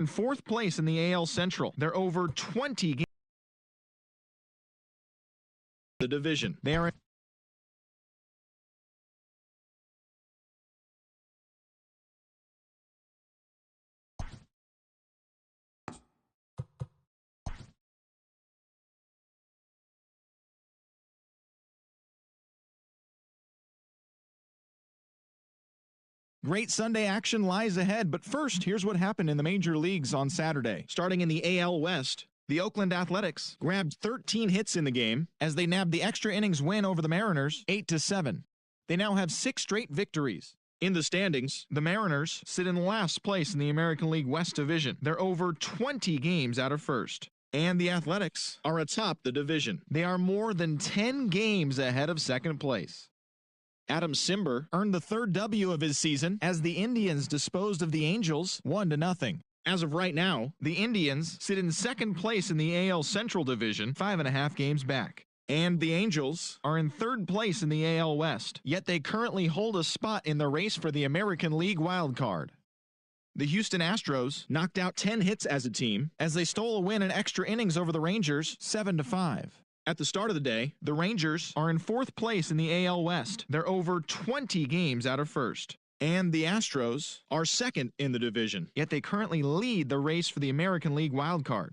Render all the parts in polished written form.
in fourth place in the AL Central. They're over 20 games in the division. They are Great Sunday action lies ahead, but first, here's what happened in the major leagues on Saturday. Starting in the AL West, the Oakland Athletics grabbed 13 hits in the game as they nabbed the extra innings win over the Mariners 8-7. They now have 6 straight victories. In the standings, the Mariners sit in last place in the American League West Division. They're over 20 games out of first. And the Athletics are atop the division. They are more than 10 games ahead of second place. Adam Simber earned the 3rd W of his season as the Indians disposed of the Angels 1-0. As of right now, the Indians sit in second place in the AL Central Division, 5.5 games back. And the Angels are in 3rd place in the AL West, yet they currently hold a spot in the race for the American League wildcard. The Houston Astros knocked out 10 hits as a team as they stole a win in extra innings over the Rangers 7-5. At the start of the day, the Rangers are in 4th place in the AL West. They're over 20 games out of first. And the Astros are 2nd in the division, yet they currently lead the race for the American League wildcard.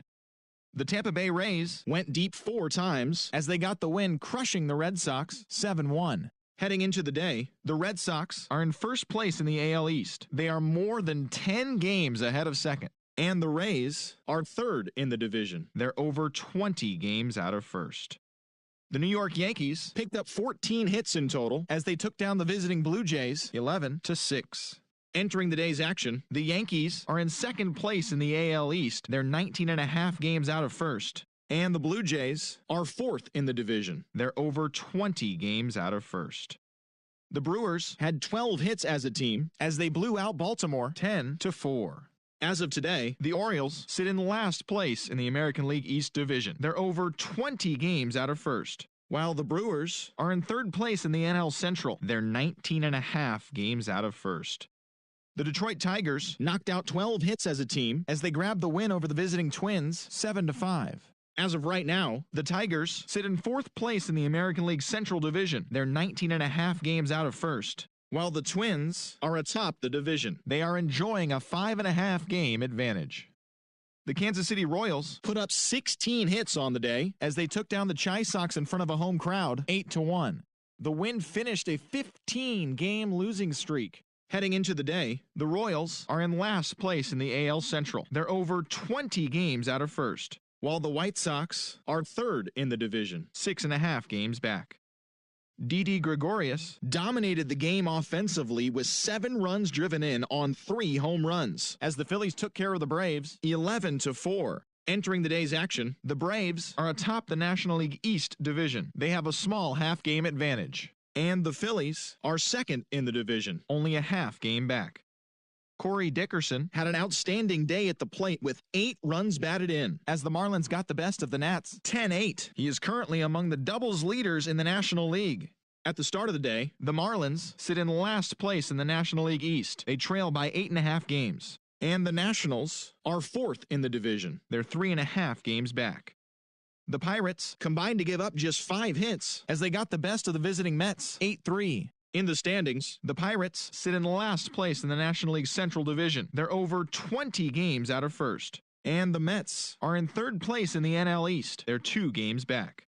The Tampa Bay Rays went deep 4 times as they got the win, crushing the Red Sox 7-1. Heading into the day, the Red Sox are in 1st place in the AL East. They are more than 10 games ahead of 2nd. And the Rays are 3rd in the division. They're over 20 games out of first. The New York Yankees picked up 14 hits in total as they took down the visiting Blue Jays 11-6. Entering the day's action, the Yankees are in 2nd place in the AL East. They're 19.5 games out of first. And the Blue Jays are 4th in the division. They're over 20 games out of first. The Brewers had 12 hits as a team as they blew out Baltimore 10-4. As of today, the Orioles sit in last place in the American League East Division. They're over 20 games out of first, while the Brewers are in 3rd place in the NL Central. They're 19.5 games out of first. The Detroit Tigers knocked out 12 hits as a team as they grabbed the win over the visiting Twins 7-5. As of right now, the Tigers sit in 4th place in the American League Central Division. They're 19.5 games out of first, while the Twins are atop the division. They are enjoying a 5.5 game advantage. The Kansas City Royals put up 16 hits on the day as they took down the Chi Sox in front of a home crowd 8-1. The win finished a 15-game losing streak. Heading into the day, the Royals are in last place in the AL Central. They're over 20 games out of first, while the White Sox are 3rd in the division, 6.5 games back. Didi Gregorius dominated the game offensively with 7 runs driven in on 3 home runs as the Phillies took care of the Braves 11-4. Entering the day's action, the Braves are atop the National League East Division. They have a small half-game advantage. And the Phillies are 2nd in the division, only a half game back. Corey Dickerson had an outstanding day at the plate with 8 runs batted in as the Marlins got the best of the Nats 10-8. He is currently among the doubles leaders in the National League. At the start of the day, the Marlins sit in last place in the National League East. They trail by 8.5 games. And the Nationals are 4th in the division. They're 3.5 games back. The Pirates combined to give up just 5 hits as they got the best of the visiting Mets 8-3. In the standings, the Pirates sit in last place in the National League Central Division. They're over 20 games out of first. And the Mets are in 3rd place in the NL East. They're 2 games back.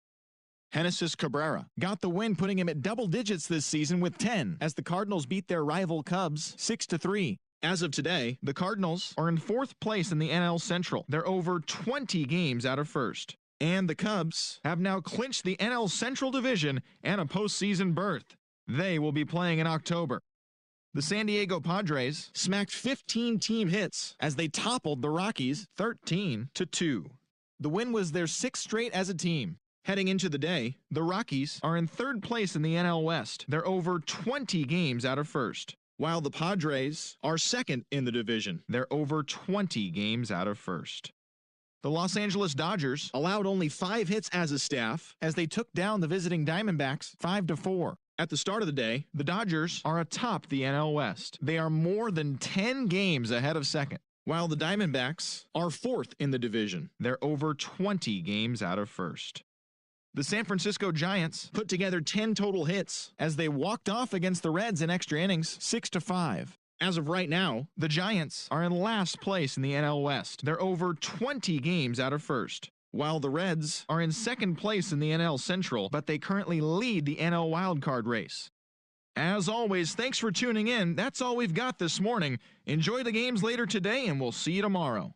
Genesis Cabrera got the win, putting him at double digits this season with 10 as the Cardinals beat their rival Cubs 6-3. As of today, the Cardinals are in 4th place in the NL Central. They're over 20 games out of first. And the Cubs have now clinched the NL Central Division and a postseason berth. They will be playing in October. The San Diego Padres smacked 15 team hits as they toppled the Rockies 13-2. The win was their 6th straight as a team. Heading into the day, the Rockies are in 3rd place in the NL West. They're over 20 games out of first, while the Padres are 2nd in the division. They're over 20 games out of first. The Los Angeles Dodgers allowed only 5 hits as a staff as they took down the visiting Diamondbacks 5-4. At the start of the day, the Dodgers are atop the NL West. They are more than 10 games ahead of second. while the Diamondbacks are 4th in the division. They're over 20 games out of first. The San Francisco Giants put together 10 total hits as they walked off against the Reds in extra innings 6-5. As of right now, the Giants are in last place in the NL West. They're over 20 games out of first, while the Reds are in second place in the NL Central, but they currently lead the NL wildcard race. As always, thanks for tuning in. That's all we've got this morning. Enjoy the games later today, and we'll see you tomorrow.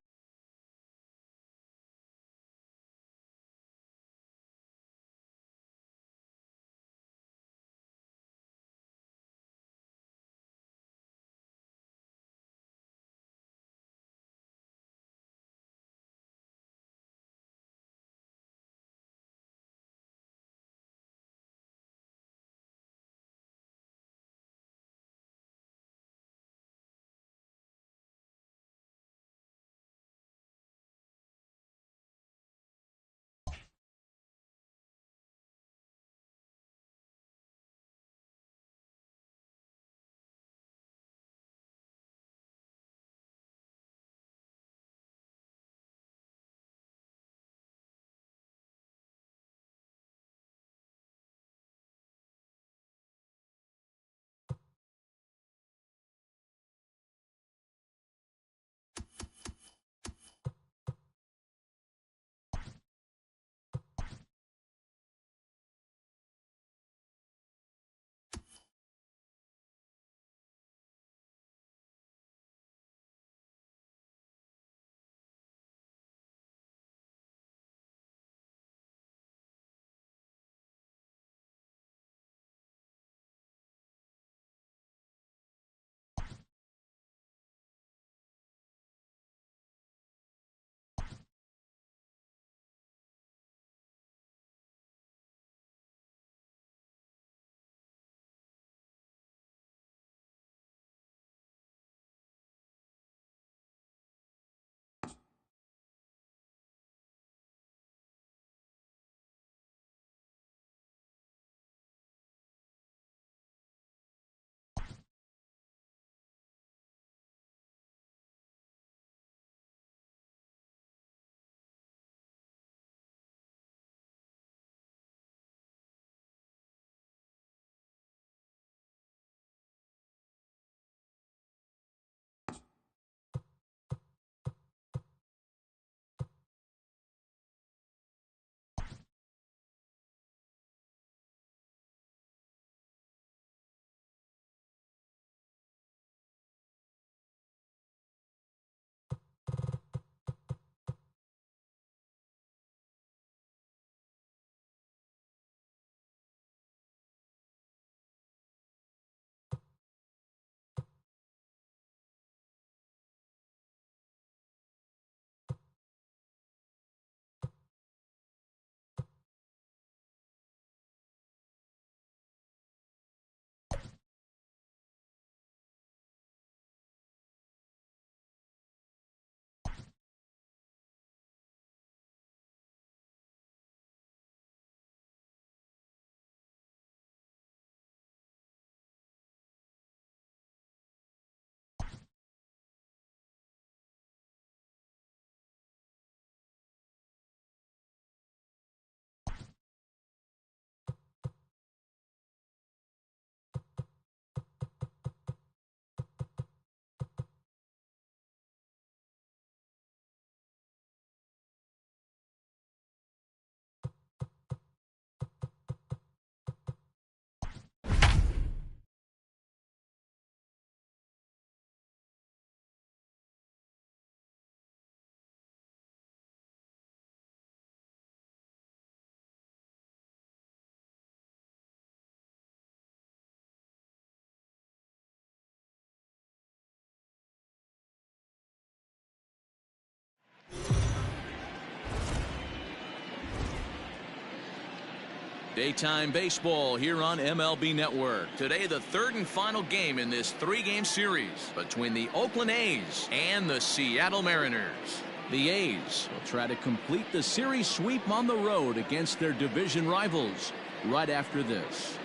Daytime baseball here on MLB Network. Today, the third and final game in this three-game series between the Oakland A's and the Seattle Mariners. The A's will try to complete the series sweep on the road against their division rivals right after this.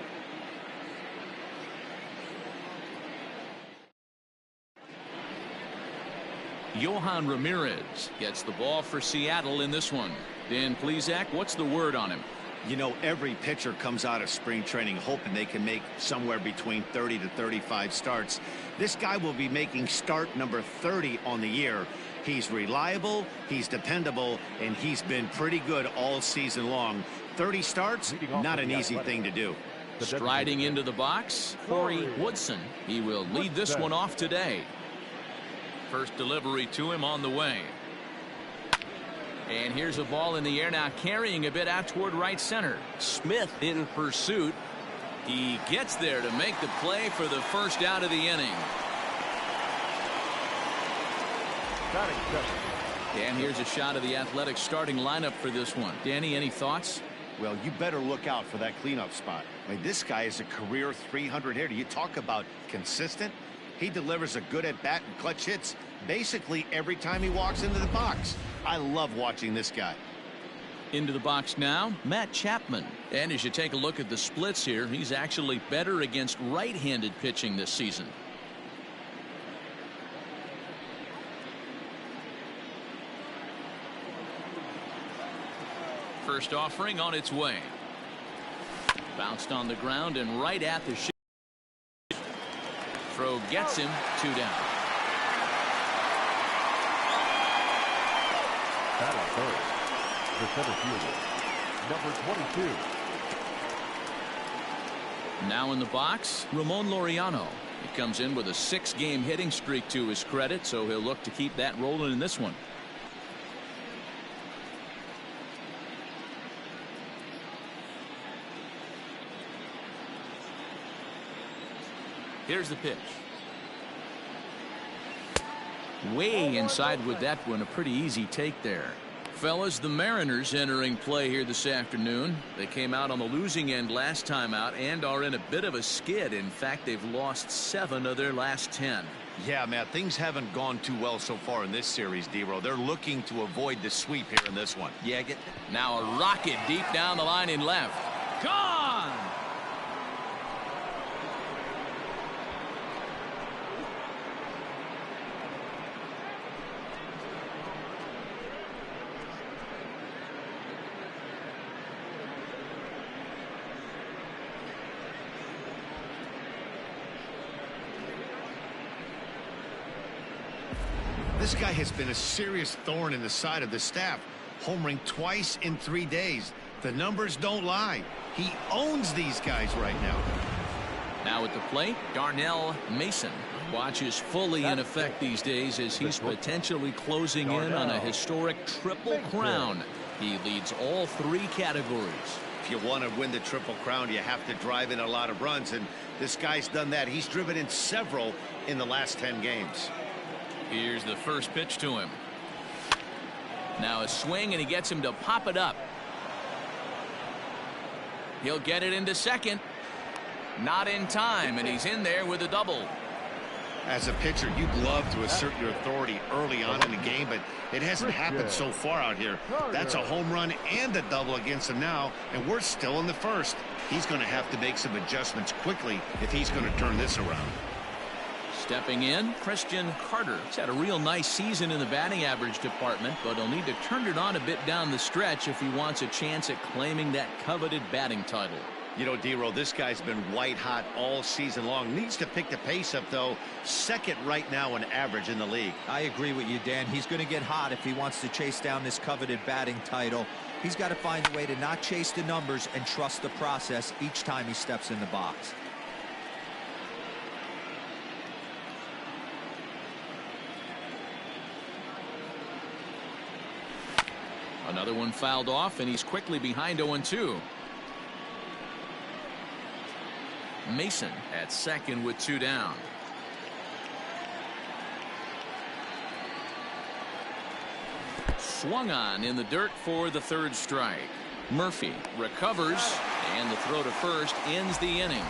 Yohan Ramirez gets the ball for Seattle in this one. Dan Plesac, what's the word on him? You know, every pitcher comes out of spring training hoping they can make somewhere between 30 to 35 starts. This guy will be making start number 30 on the year. He's reliable, he's dependable, and he's been pretty good all season long. 30 starts, not an easy thing to do. Striding into the box, Corey Woodson. He will lead this one off today. First delivery to him on the way. And here's a ball in the air now, carrying a bit out toward right center. Smith in pursuit. He gets there to make the play for the first out of the inning. And here's a shot of the Athletics starting lineup for this one. Danny, any thoughts? Well, you better look out for that cleanup spot. I mean, this guy is a career 300 hitter. You talk about consistent. He delivers a good at-bat and clutch hits basically every time he walks into the box. I love watching this guy. Into the box now, Matt Chapman. And as you take a look at the splits here, he's actually better against right-handed pitching this season. First offering on its way. Bounced on the ground and right at the ship. Throw gets him 2 down. Battle third. The center fielder, number 22. Now in the box, Ramon Laureano. He comes in with a 6-game hitting streak to his credit, so he'll look to keep that rolling in this one. Here's the pitch. Way inside with that one. A pretty easy take there. Fellas, the Mariners entering play here this afternoon. They came out on the losing end last time out and are in a bit of a skid. In fact, they've lost 7 of their last 10. Yeah, Matt, things haven't gone too well so far in this series, D-Row. They're looking to avoid the sweep here in this one. Yeah, now a rocket deep down the line in left. Gone! This guy has been a serious thorn in the side of the staff, homering twice in 3 days. The numbers don't lie. He owns these guys right now. Now at the plate, Darnell Mason. Watch is fully in effect these days as he's potentially closing in on a historic triple crown. He leads all 3 categories. If you want to win the Triple Crown, you have to drive in a lot of runs, and this guy's done that. He's driven in several in the last 10 games. Here's the first pitch to him. Now a swing, and he gets him to pop it up. He'll get it into second. Not in time, and he's in there with a double. As a pitcher, you'd love to assert your authority early on in the game, but it hasn't happened so far out here. That's a home run and a double against him now, and we're still in the first. He's going to have to make some adjustments quickly if he's going to turn this around. Stepping in, Christian Carter. He's had a real nice season in the batting average department, but he'll need to turn it on a bit down the stretch if he wants a chance at claiming that coveted batting title. You know, D-Row, this guy's been white hot all season long. Needs to pick the pace up, though. Second right now in average in the league. I agree with you, Dan. He's going to get hot if he wants to chase down this coveted batting title. He's got to find a way to not chase the numbers and trust the process each time he steps in the box. Another one fouled off, and he's quickly behind 0-2. Mason at second with 2 down. Swung on in the dirt for the 3rd strike. Murphy recovers, and the throw to first ends the inning.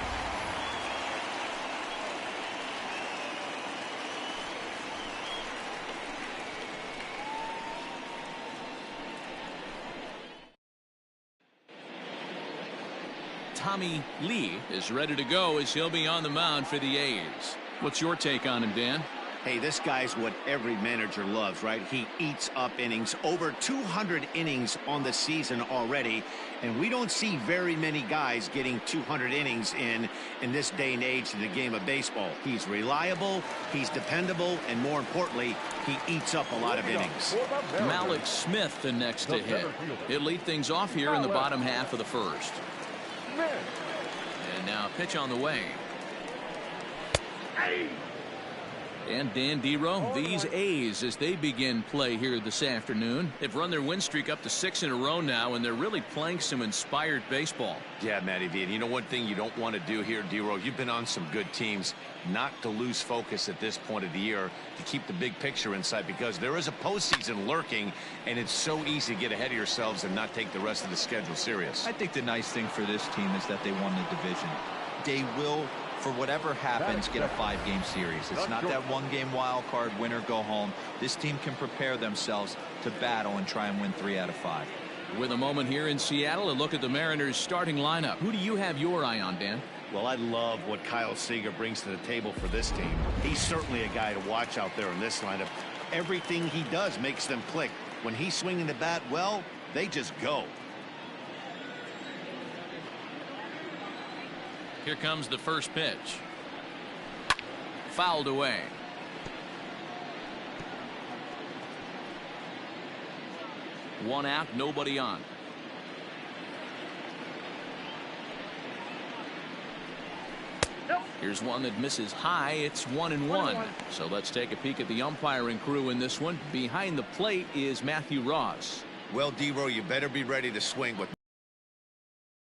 Tommy Lee is ready to go as he'll be on the mound for the A's. What's your take on him, Dan? Hey, this guy's what every manager loves, right? He eats up innings. Over 200 innings on the season already. And we don't see very many guys getting 200 innings in this day and age in the game of baseball. He's reliable, he's dependable, and more importantly, he eats up a lot of innings. Malik Smith the next to hit. He'll lead things off here in the bottom half of the first. And now pitch on the way. And Dan Dero, these A's, as they begin play here this afternoon, they've run their win streak up to 6 in a row now, and they're really playing some inspired baseball. Yeah, Matty V. And you know one thing you don't want to do here, Dero, you've been on some good teams, not to lose focus at this point of the year, to keep the big picture in sight, because there is a postseason lurking, and it's so easy to get ahead of yourselves and not take the rest of the schedule serious. I think the nice thing for this team is that they won the division. They will, for whatever happens, get a 5-game series. It's not that 1-game wild card, win or go home. This team can prepare themselves to battle and try and win 3 out of 5. With a moment here in Seattle, a look at the Mariners starting lineup. Who do you have your eye on, Dan? Well, I love what Kyle Seager brings to the table for this team. He's certainly a guy to watch out there in this lineup. Everything he does makes them click. When he's swinging the bat, well, they just go. Here comes the first pitch. Fouled away. One out, nobody on. Here's one that misses high. It's 1-1. So let's take a peek at the umpiring crew in this one. Behind the plate is Matthew Ross. Well, Dero, you better be ready to swing with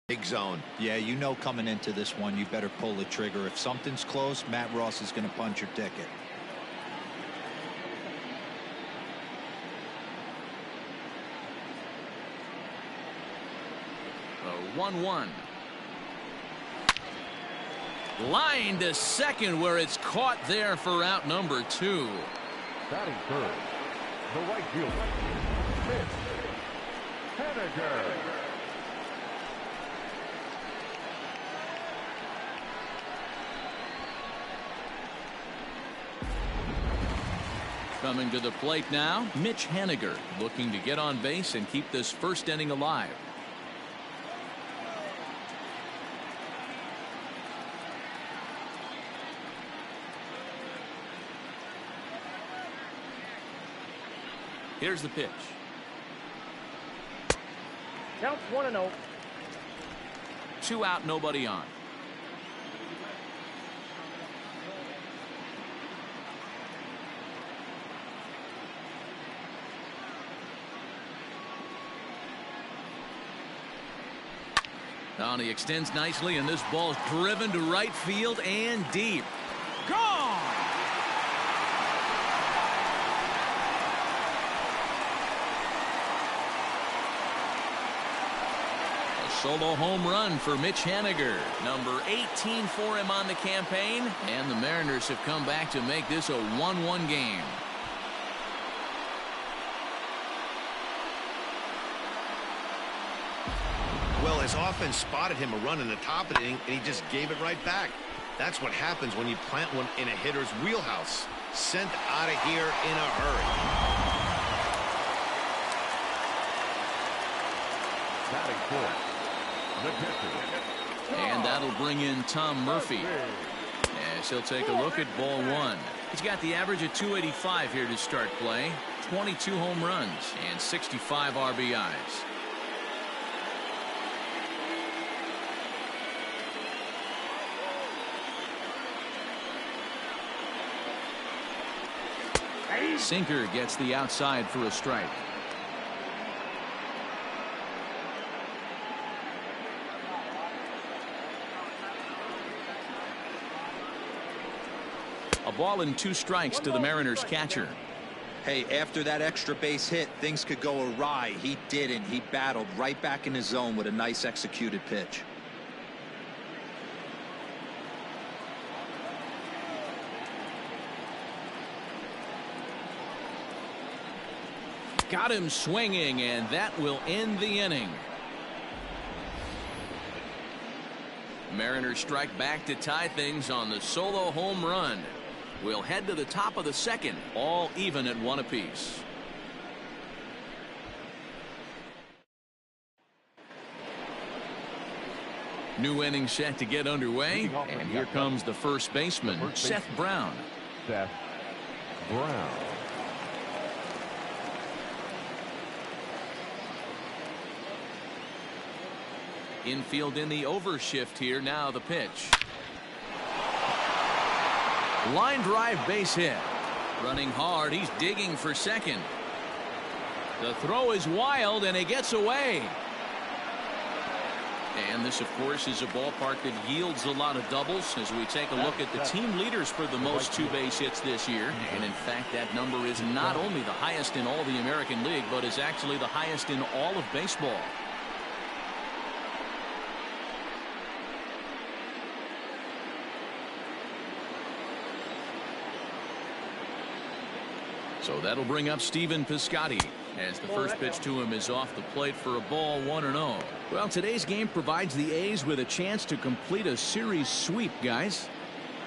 big zone. Yeah, you know coming into this one, you better pull the trigger. If something's close, Matt Ross is going to punch your ticket. A 1-1. Line to second, where it's caught there for out number 2. Batting third, the right fielder, Mitch Haniger. Coming to the plate now, Mitch Haniger, looking to get on base and keep this first inning alive. Here's the pitch. Counts 1-0. 2 out, nobody on. Now he extends nicely, and this ball's driven to right field and deep. Gone! A solo home run for Mitch Haniger. Number 18 for him on the campaign, and the Mariners have come back to make this a 1-1 game. Well, his offense spotted him a run in the top of the inning, and he just gave it right back. That's what happens when you plant one in a hitter's wheelhouse. Sent out of here in a hurry. Batting fourth, the catcher. And that'll bring in Tom Murphy. As he'll take a look at ball 1. He's got the average of 285 here to start play. 22 home runs and 65 RBIs. Sinker gets the outside for a strike. A ball and 2 strikes to the Mariners catcher. Hey, after that extra base hit, things could go awry. He didn't. He battled right back in his zone with a nice executed pitch. Got him swinging, and that will end the inning. Mariners strike back to tie things on the solo home run. We'll head to the top of the second, all even at 1 apiece. New inning set to get underway, and here comes the first baseman, Seth Brown. Seth Brown. Infield in the overshift here. Now the pitch. Line drive, base hit. Running hard, he's digging for second. The throw is wild, and he gets away. And this, of course, is a ballpark that yields a lot of doubles as we take a look at the team leaders for the most two-base hits this year. And, in fact, that number is not only the highest in all the American League, but is actually the highest in all of baseball. So that'll bring up Stephen Piscotty as the first pitch to him is off the plate for a ball, 1-0. Well, today's game provides the A's with a chance to complete a series sweep, guys.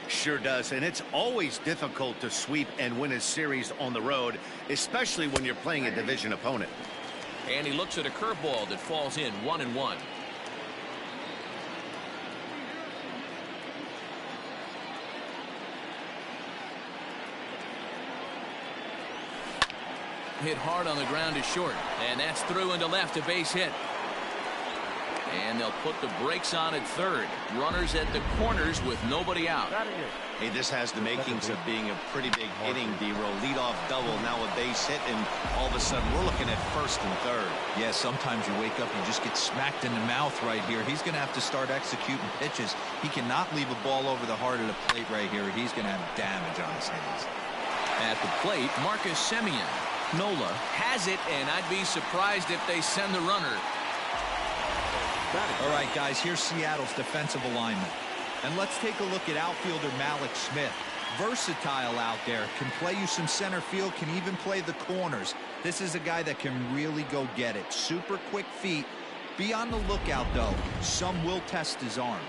Sure does, and it's always difficult to sweep and win a series on the road, especially when you're playing a division opponent. And he looks at a curveball that falls in, 1-1. Hit hard on the ground to short, and that's through into left, a base hit. And they'll put the brakes on at third. Runners at the corners with nobody out. Hey, this has the makings of being a pretty big inning, D-Roll. Leadoff double, now a base hit, and all of a sudden we're looking at first and third. Yeah, sometimes you wake up and just get smacked in the mouth right here. He's going to have to start executing pitches. He cannot leave a ball over the heart of the plate right here. He's going to have damage on his hands. At the plate, Marcus Semien. Nola has it, and I'd be surprised if they send the runner. All right, guys, here's Seattle's defensive alignment. And let's take a look at outfielder Malik Smith. Versatile out there, can play you some center field, can even play the corners. This is a guy that can really go get it. Super quick feet. Be on the lookout, though. Some will test his arm.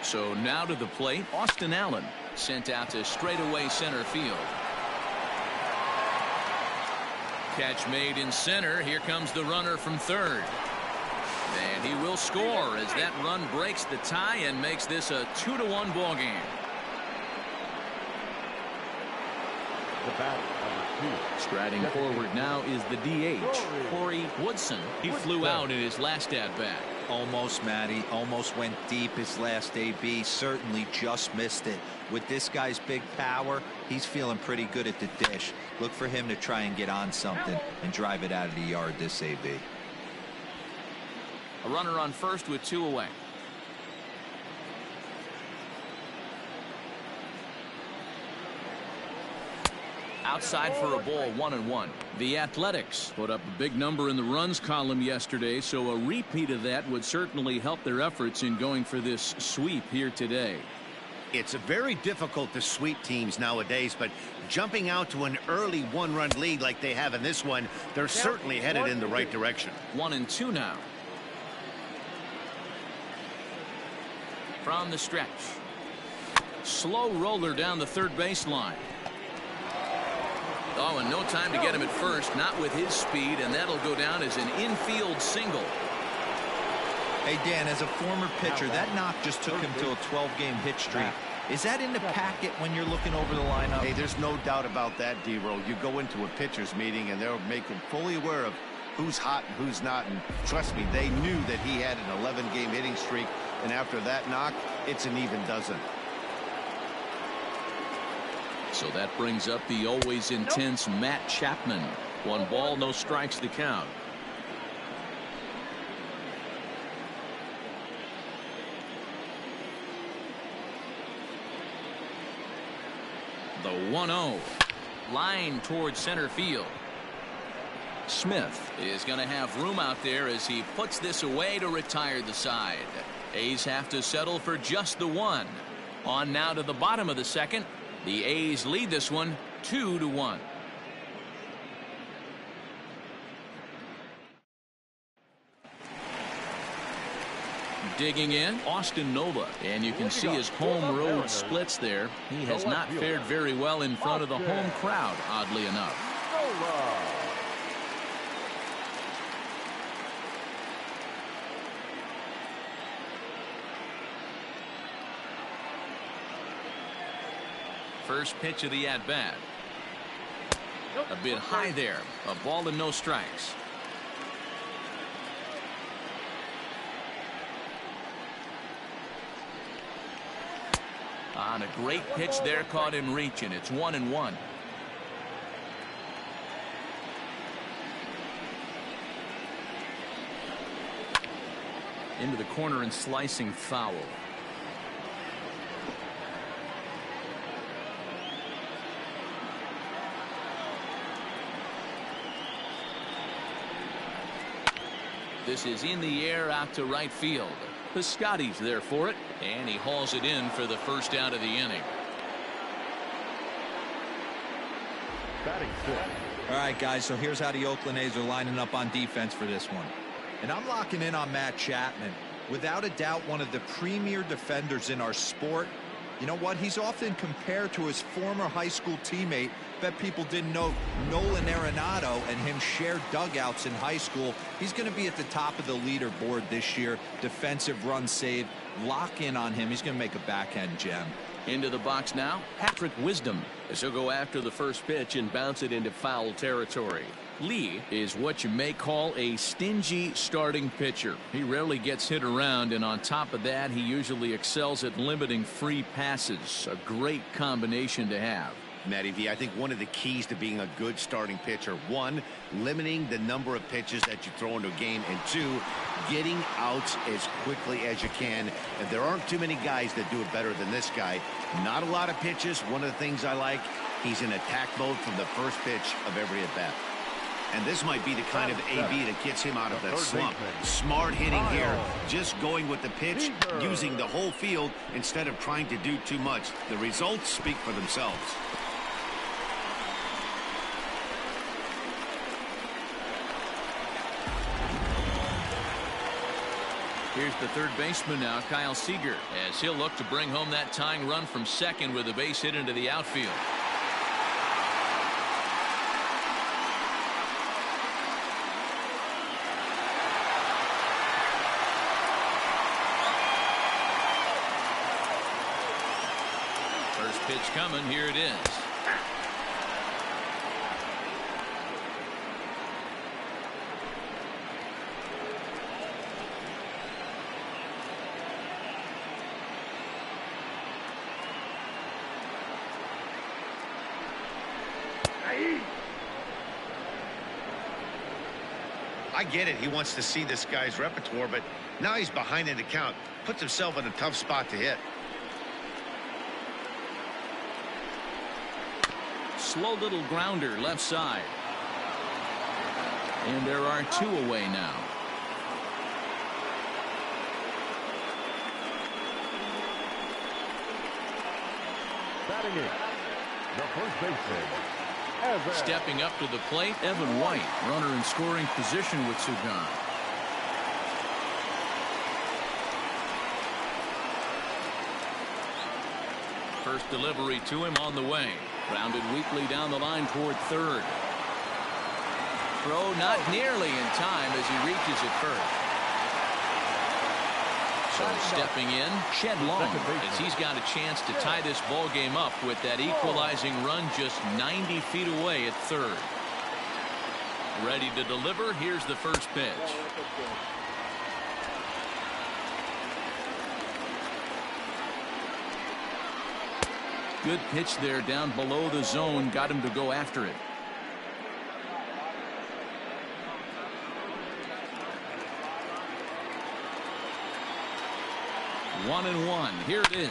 So now to the plate, Austin Allen sent out to straightaway center field. Catch made in center. Here comes the runner from third. And he will score as that run breaks the tie and makes this a 2-1 ball game. The bat, number 2. Striding forward now is the DH, Corey Woodson. He flew out in his last at-bat. Almost, Matty. Almost went deep his last AB. Certainly just missed it. With this guy's big power, he's feeling pretty good at the dish. Look for him to try and get on something and drive it out of the yard this AB. A runner on first with 2 away. Outside for a ball, 1-1. The Athletics put up a big number in the runs column yesterday, so a repeat of that would certainly help their efforts in going for this sweep here today. It's very difficult to sweep teams nowadays, but jumping out to an early 1-run lead like they have in this one, they're certainly headed in the right direction. 1-2 now. From the stretch. Slow roller down the third baseline. Oh, and no time to get him at first, not with his speed, and that'll go down as an infield single. Hey, Dan, as a former pitcher, that knock just took him to a 12-game hit streak. Is that in the packet when you're looking over the lineup? Hey, there's no doubt about that, D-Roll. You go into a pitcher's meeting, and they'll make him fully aware of who's hot and who's not, and trust me, they knew that he had an 11-game hitting streak, and after that knock, it's an even dozen. So that brings up the always intense Matt Chapman. 1 ball, no strikes, the count. The 1-0. Line towards center field. Smith is going to have room out there as he puts this away to retire the side. A's have to settle for just the 1. On now to the bottom of the second. The A's lead this one 2-1. Digging in, Austin Nola. And you can see his home road splits there. He has not fared very well in front of the home crowd, oddly enough. First pitch of the at-bat. A bit high there. A ball and no strikes. On a great pitch there, caught him reaching. It's 1-1. Into the corner and slicing foul. This is in the air out to right field. Piscotty's there for it, and he hauls it in for the first out of the inning. All right, guys, so here's how the Oakland A's are lining up on defense for this one. And I'm locking in on Matt Chapman. Without a doubt, one of the premier defenders in our sport. You know what? He's often compared to his former high school teammate. Bet people didn't know Nolan Arenado and him shared dugouts in high school. He's going to be at the top of the leaderboard this year. Defensive run save. Lock in on him. He's going to make a backhand gem. Into the box now, Patrick Wisdom, as he'll go after the first pitch and bounce it into foul territory. Lee is what you may call a stingy starting pitcher. He rarely gets hit around, and on top of that, he usually excels at limiting free passes. A great combination to have. Matty V, I think one of the keys to being a good starting pitcher, one, limiting the number of pitches that you throw into a game, and two, getting outs as quickly as you can. And there aren't too many guys that do it better than this guy. Not a lot of pitches. One of the things I like, he's in attack mode from the first pitch of every at bat. And this might be the kind of AB that gets him out of that slump. Smart hitting here, just going with the pitch, using the whole field instead of trying to do too much. The results speak for themselves. Here's the third baseman now, Kyle Seager, as he'll look to bring home that tying run from second with a base hit into the outfield. First pitch coming, here it is. I get it. He wants to see this guy's repertoire, but now he's behind in the count. Puts himself in a tough spot to hit. Slow little grounder left side. And there are two away now. Batting in, the first baseman. Stepping up to the plate, Evan White, runner in scoring position with Sugan. First delivery to him on the way. Grounded weakly down the line toward third. Throw not nearly in time as he reaches it first. So stepping in, Shed Long, as he's got a chance to tie this ball game up with that equalizing run just 90 feet away at third. Ready to deliver. Here's the first pitch. Good pitch there down below the zone. Got him to go after it. One and one. Here it is.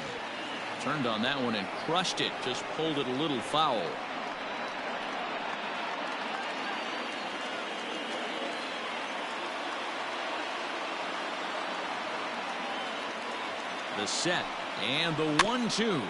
Turned on that one and crushed it. Just pulled it a little foul. The set and the 1-2.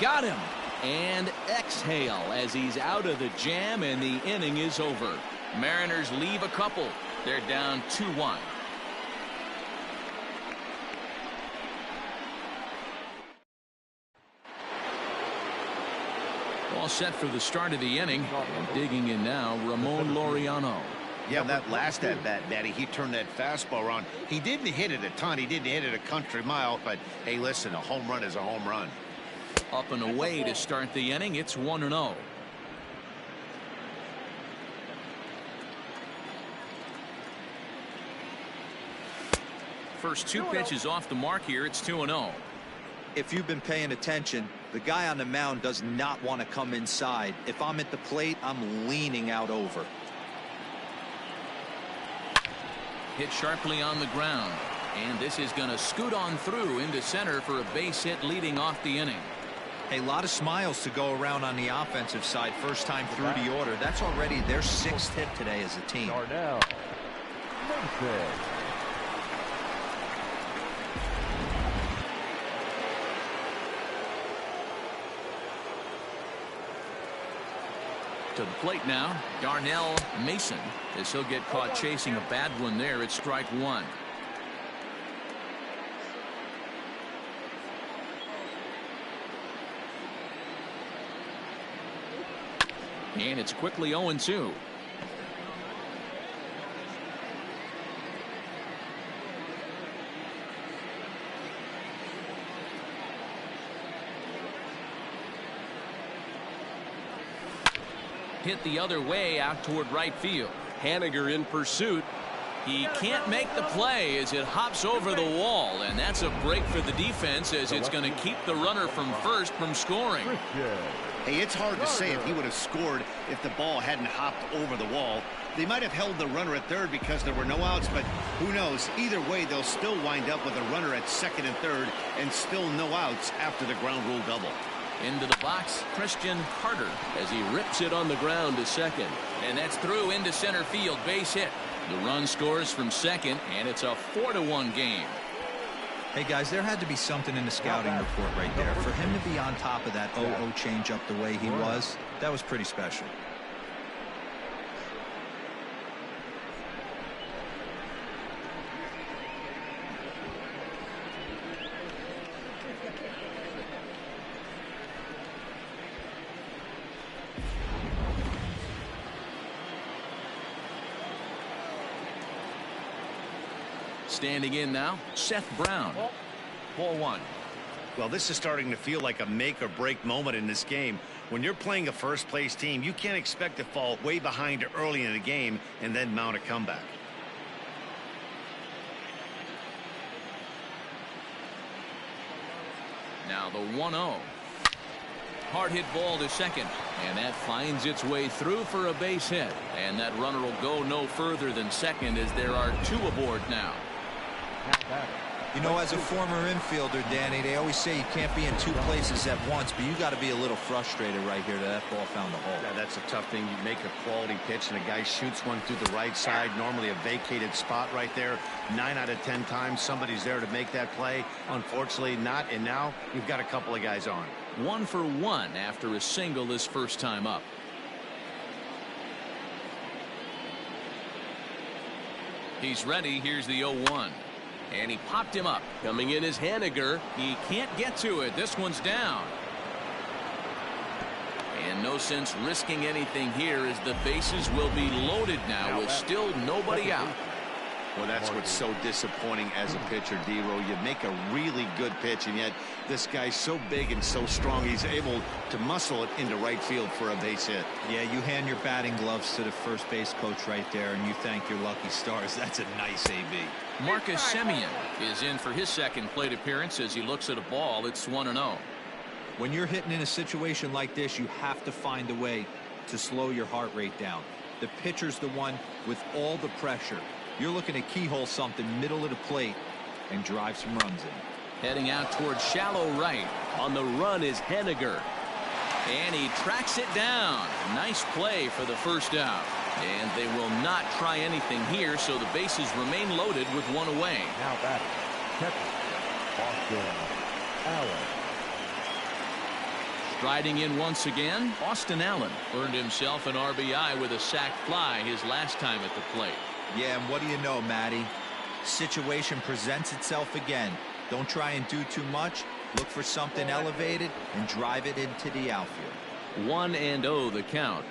got him. And exhale as he's out of the jam, and the inning is over. Mariners leave a couple. They're down 2-1. All set for the start of the inning. And digging in now, Ramon Laureano. Yeah, that last at-bat, Daddy, he turned that fastball around. He didn't hit it a ton. He didn't hit it a country mile. But, hey, listen, a home run is a home run. Up and away to start the inning. It's 1-0. First two pitches off the mark here. It's 2-0. If you've been paying attention, the guy on the mound does not want to come inside. If I'm at the plate, I'm leaning out over. Hit sharply on the ground. And this is going to scoot on through into center for a base hit leading off the inning. A lot of smiles to go around on the offensive side. First time through the order. That's already their 6th hit today as a team. Now, To the plate now, Darnell Mason, as he'll get caught chasing a bad one there. It's strike one. And it's quickly 0-2. Hit the other way out toward right field. Haniger in pursuit. He can't make the play as it hops over the wall, and that's a break for the defense as it's going to keep the runner from first from scoring. Hey, it's hard to say if he would have scored if the ball hadn't hopped over the wall. They might have held the runner at third because there were no outs, but who knows? Either way, they'll still wind up with a runner at second and third and still no outs after the ground rule double. Into the box, Christian Carter as he rips it on the ground to second. And that's through into center field, base hit. The run scores from second, and it's a 4-1 game. Hey, guys, there had to be something in the scouting report right there. For him to be on top of that 0-0 changeup the way he was, that was pretty special. Standing in now, Seth Brown. Ball one. Well, this is starting to feel like a make or break moment in this game. When you're playing a first place team, you can't expect to fall way behind early in the game and then mount a comeback. Now the 1-0. Hard hit ball to second, and that finds its way through for a base hit, and that runner will go no further than second as there are two aboard now. You know, as a former infielder, Danny, they always say you can't be in two places at once, but you got to be a little frustrated right here that ball found the hole. Yeah, that's a tough thing. You make a quality pitch and a guy shoots one through the right side, normally a vacated spot right there. 9 out of 10 times somebody's there to make that play. Unfortunately not, and now you've got a couple of guys on. 1 for 1 after a single this first time up. He's ready. Here's the 0-1. And he popped him up. Coming in is Haniger. He can't get to it. This one's down. And no sense risking anything here as the bases will be loaded now with still nobody out. Well, that's what's so disappointing as a pitcher, D-Row. You make a really good pitch, and yet this guy's so big and so strong, he's able to muscle it into right field for a base hit. Yeah, you hand your batting gloves to the first base coach right there, and you thank your lucky stars. That's a nice AB. Marcus Semien is in for his second plate appearance as he looks at a ball. It's 1-0. When you're hitting in a situation like this, you have to find a way to slow your heart rate down. The pitcher's the one with all the pressure. You're looking to keyhole something middle of the plate and drive some runs in. Heading out towards shallow right. On the run is Haniger. And he tracks it down. Nice play for the first out. And they will not try anything here, so the bases remain loaded with one away. Now batting, catcher, Austin Allen. Riding in once again, Austin Allen earned himself an RBI with a sac fly his last time at the plate. Yeah, and what do you know, Matty? Situation presents itself again. Don't try and do too much. Look for something elevated and drive it into the outfield. 1-0 the count.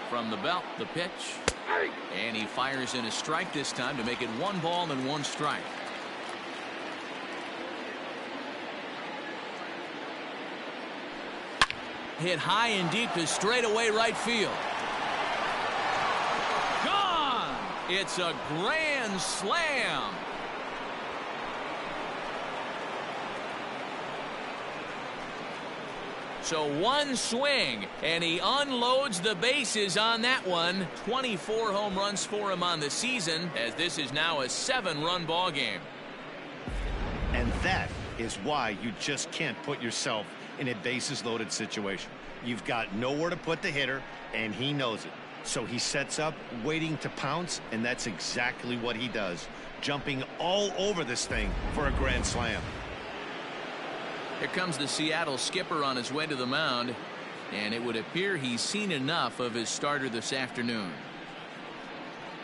From the belt, the pitch, and he fires in a strike this time to make it 1 ball and 1 strike. Hit high and deep to straightaway right field. Gone! It's a grand slam. So 1 swing, and he unloads the bases on that one. 24 home runs for him on the season, as this is now a 7-run ball game. And that is why you just can't put yourself in a bases-loaded situation. You've got nowhere to put the hitter, and he knows it. So he sets up, waiting to pounce, and that's exactly what he does, jumping all over this thing for a grand slam. Here comes the Seattle skipper on his way to the mound, and it would appear he's seen enough of his starter this afternoon.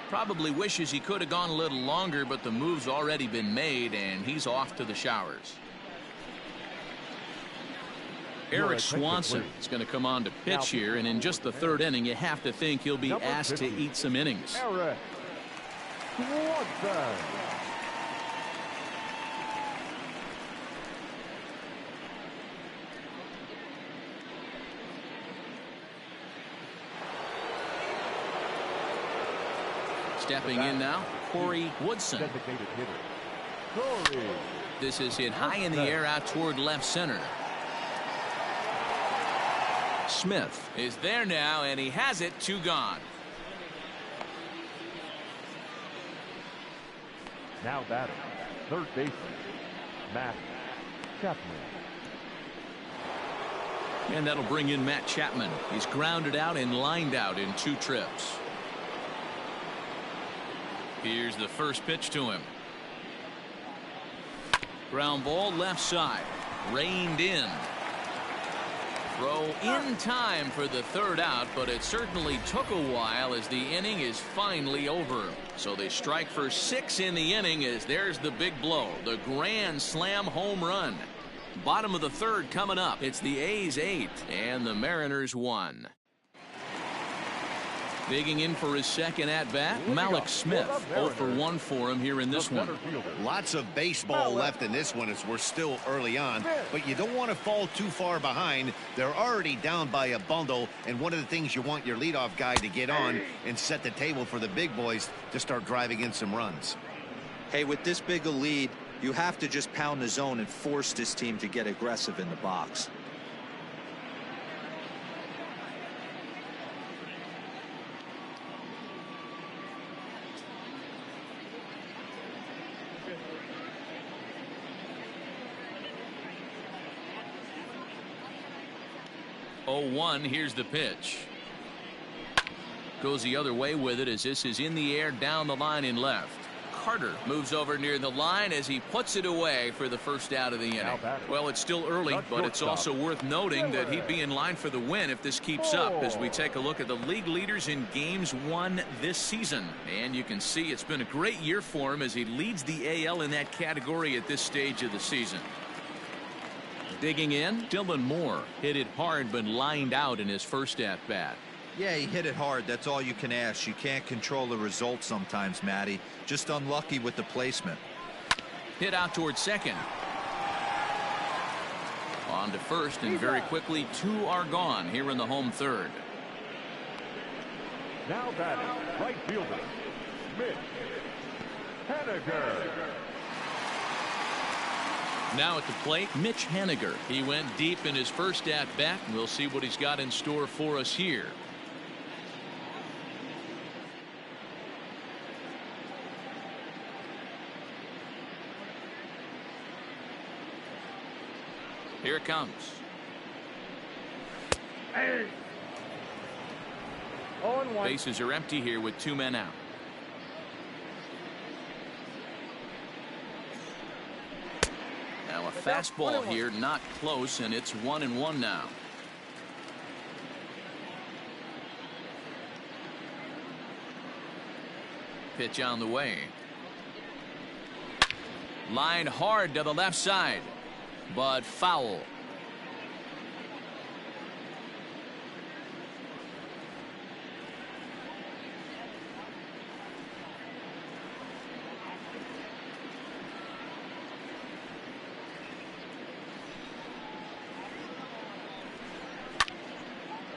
Probably wishes he could have gone a little longer, but the move's already been made, and he's off to the showers. Eric Swanson is going to come on to pitch here, and in just the 3rd inning, you have to think he'll be asked to eat some innings. Eric Swanson. Stepping in now, Corey Woodson. Designated hitter, Corey. This is hit high in the air out toward left center. Smith is there now, and he has it 2 gone. Now batting, 3rd baseman, Matt Chapman. And that'll bring in Matt Chapman. He's grounded out and lined out in 2 trips. Here's the first pitch to him. Ground ball left side. Reined in. Throw in time for the 3rd out, but it certainly took a while as the inning is finally over. So they strike for 6 in the inning as there's the big blow. The grand slam home run. Bottom of the 3rd coming up. It's the A's 8 and the Mariners 1. Digging in for his 2nd at-bat, Malik Smith. 0 for 1 for him here in this one. Lots of baseball left in this one as we're still early on, but you don't want to fall too far behind. They're already down by a bundle, and one of the things you want your leadoff guy to get on and set the table for the big boys to start driving in some runs. Hey, with this big a lead, you have to just pound the zone and force this team to get aggressive in the box. Oh, 1, here's the pitch. Goes the other way with it as this is in the air down the line in left. Carter moves over near the line as he puts it away for the 1st out of the inning. Well, it's still early, but it's also worth noting that he'd be in line for the win if this keeps up as we take a look at the league leaders in games won this season. And you can see it's been a great year for him as he leads the AL in that category at this stage of the season. Digging in, Dylan Moore hit it hard but lined out in his 1st at-bat. Yeah, he hit it hard. That's all you can ask. You can't control the result sometimes, Matty. Just unlucky with the placement. Hit out towards 2nd. On to 1st, and very quickly 2 are gone here in the home 3rd. Now batting, right fielder, Mitch Haniger. Now at the plate, Mitch Haniger. He went deep in his 1st at-bat, and we'll see what he's got in store for us here. Here it comes. 0-1. Bases are empty here with 2 men out. Now a fastball here, not close, and it's 1-1 now. Pitch on the way. Line hard to the left side, but foul.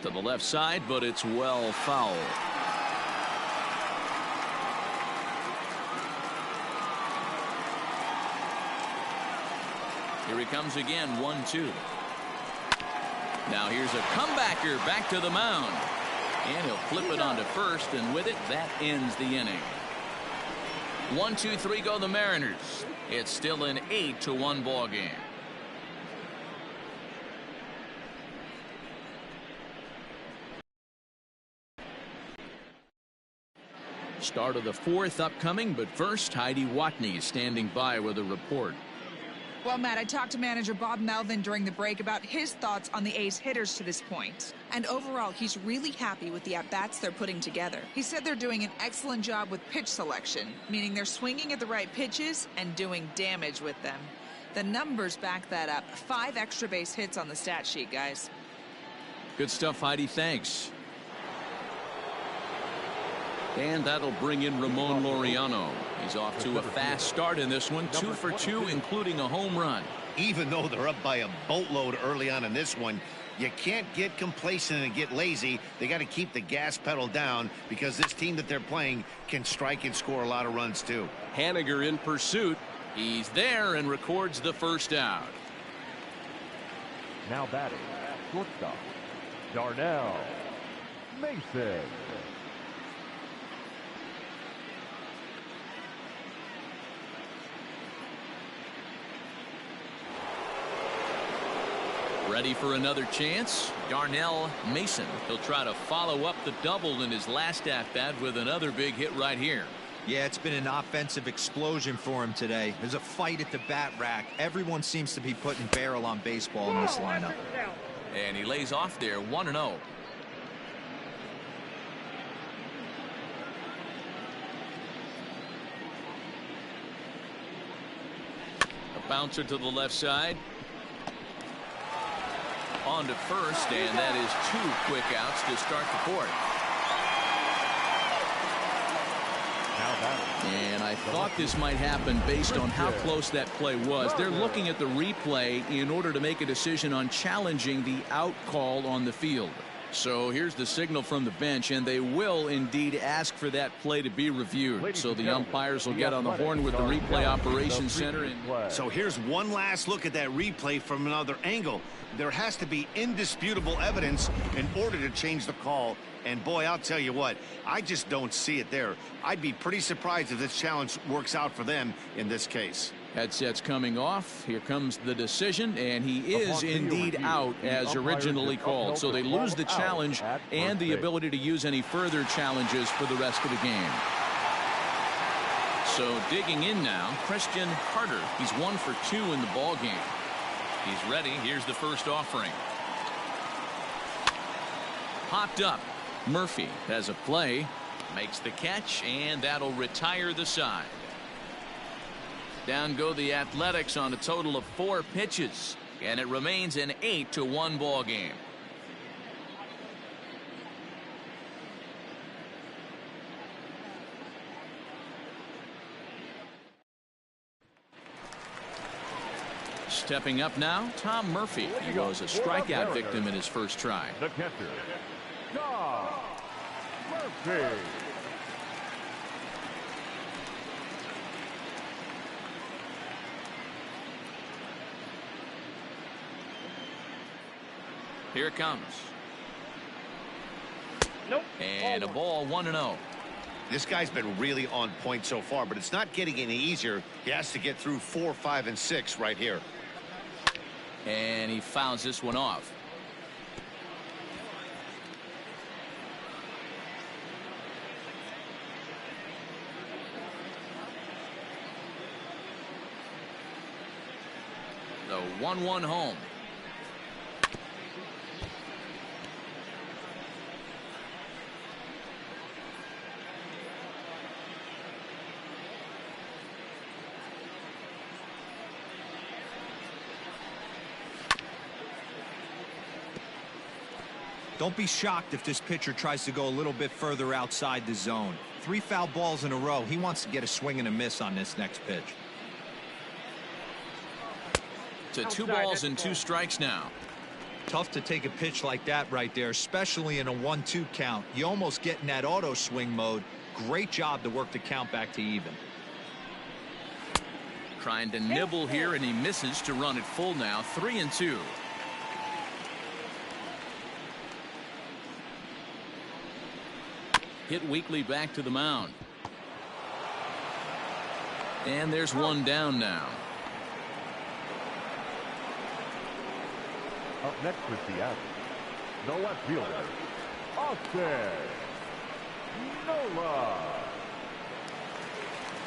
To the left side, but it's well foul. Here he comes again, 1-2. Now here's a comebacker back to the mound. And he'll flip it onto first, and with it, that ends the inning. 1-2-3 go the Mariners. It's still an 8-1 ball game. Start of the 4th upcoming, but first, Heidi Watney is standing by with a report. Well, Matt, I talked to manager Bob Melvin during the break about his thoughts on the A's hitters to this point. And overall, he's really happy with the at-bats they're putting together. He said they're doing an excellent job with pitch selection, meaning they're swinging at the right pitches and doing damage with them. The numbers back that up. 5 extra base hits on the stat sheet, guys. Good stuff, Heidi. Thanks. And that'll bring in Ramon Laureano. He's off to a fast start in this one, 2 for 2, including a home run. Even though they're up by a boatload early on in this one, you can't get complacent and get lazy. They got to keep the gas pedal down because this team that they're playing can strike and score a lot of runs too. Haniger in pursuit. He's there and records the first out. Now batting, shortstop, Darnell Mason. Ready for another chance? Darnell Mason. He'll try to follow up the double in his last at-bat with another big hit right here. Yeah, it's been an offensive explosion for him today. There's a fight at the bat rack. Everyone seems to be putting barrel on baseball in this lineup. And he lays off there, 1-0. A bouncer to the left side. On to first, and that is 2 quick outs to start the 4th. And I thought this might happen based on how close that play was. They're looking at the replay in order to make a decision on challenging the out call on the field. So here's the signal from the bench, and they will indeed ask for that play to be reviewed. So the umpires will get on the horn with the replay operations center. So here's one last look at that replay from another angle. There has to be indisputable evidence in order to change the call. And boy, I'll tell you what, I just don't see it there. I'd be pretty surprised if this challenge works out for them in this case. Headset's coming off. Here comes the decision, and he is indeed out as originally called. So they lose the challenge and the ability to use any further challenges for the rest of the game. So digging in now, Christian Harder. He's 1 for 2 in the ball game. He's ready. Here's the first offering. Popped up. Murphy has a play, makes the catch, and that'll retire the side. Down go the Athletics on a total of 4 pitches, and it remains an 8-1 ball game. Stepping up now, Tom Murphy. He was a strikeout victim in his first try. The catcher, Tom Murphy. Here it comes. Nope. And a ball, 1-0. This guy's been really on point so far, but it's not getting any easier. He has to get through 4, 5, and 6 right here. And he fouls this one off. 1-1 home. Don't be shocked if this pitcher tries to go a little bit further outside the zone. 3 foul balls in a row. He wants to get a swing and a miss on this next pitch. To 2 balls and 2 strikes now. Tough to take a pitch like that right there, especially in a 1-2 count. You almost get in that auto swing mode. Great job to work the count back to even. Trying to nibble here, and he misses to run it full now. 3-2. Hit weakly back to the mound. And there's 1 down now. Up next for Seattle, the left fielder, Austin Nola.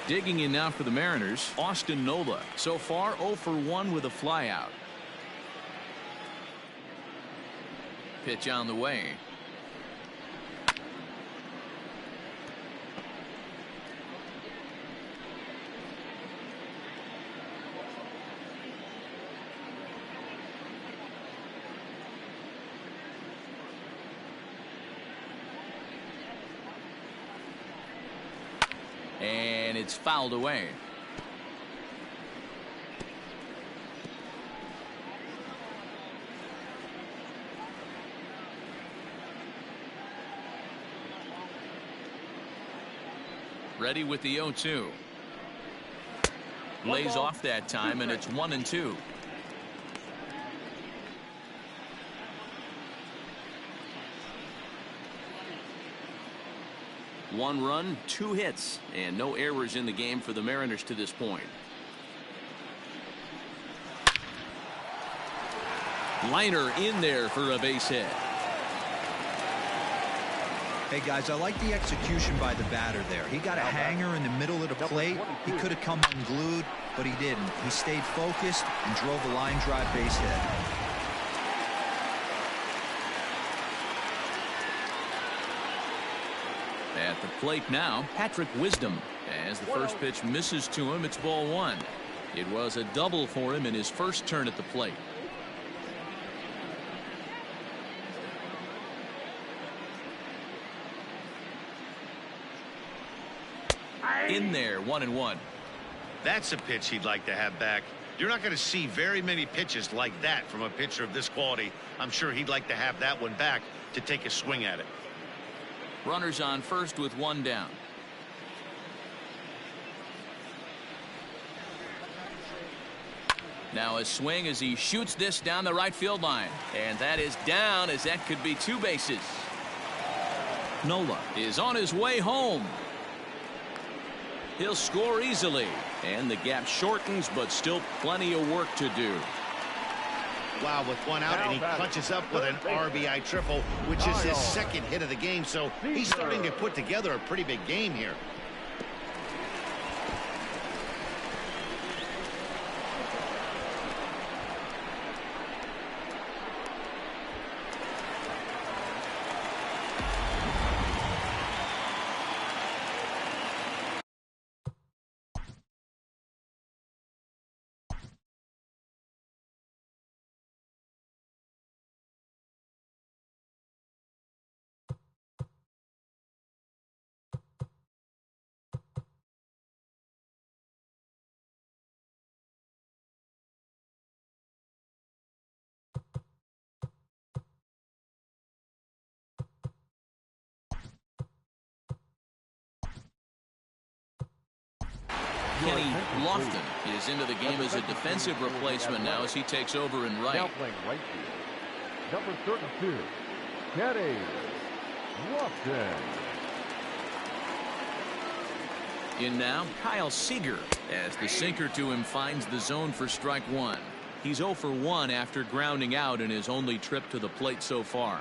Digging in now for the Mariners, Austin Nola. So far 0 for 1 with a flyout. Pitch on the way. And it's fouled away. Ready with the 0-2. Lays off that time, and it's 1-2. One run, 2 hits, and no errors in the game for the Mariners to this point. Liner in there for a base hit. Hey guys, I like the execution by the batter there. He got a hanger in the middle of the plate. He could have come unglued, but he didn't. He stayed focused and drove a line drive base hit. At the plate now, Patrick Wisdom. As the first pitch misses to him, it's ball 1. It was a double for him in his first turn at the plate. In there, 1-1. That's a pitch he'd like to have back. You're not going to see very many pitches like that from a pitcher of this quality. I'm sure he'd like to have that one back to take a swing at it. Runners on first with 1 down. Now a swing as he shoots this down the right field line. And that is down, as that could be 2 bases. Nola is on his way home. He'll score easily. And the gap shortens, but still plenty of work to do. Wow, with 1 out, and he punches up with an RBI triple, which is his second hit of the game. So he's starting to put together a pretty big game here. Kenny Lofton is into the game as a defensive replacement now as he takes over in right. Now playing right field, number 32, Kenny Lofton. In now, Kyle Seager, as the sinker to him finds the zone for strike 1. He's 0 for 1 after grounding out in his only trip to the plate so far.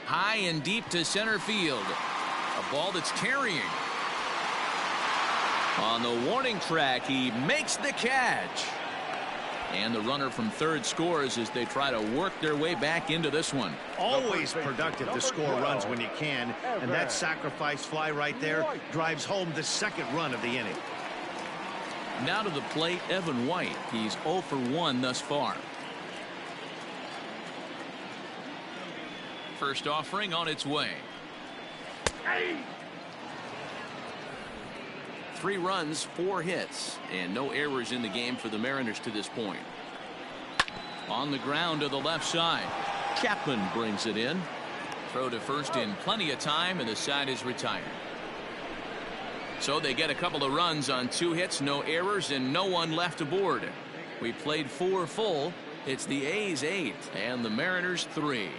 High and deep to center field. Ball that's carrying. On the warning track, he makes the catch. And the runner from third scores as they try to work their way back into this one. Always productive to score runs when you can, and that sacrifice fly right there drives home the second run of the inning. Now to the plate, Evan White. He's 0 for 1 thus far. First offering on its way. 3 runs, 4 hits, and no errors in the game for the Mariners to this point. On the ground to the left side. Chapman brings it in. Throw to first in plenty of time, and the side is retired. So they get a couple of runs on 2 hits, no errors, and no one left aboard. We played 4 full. It's the A's 8 and the Mariners 3.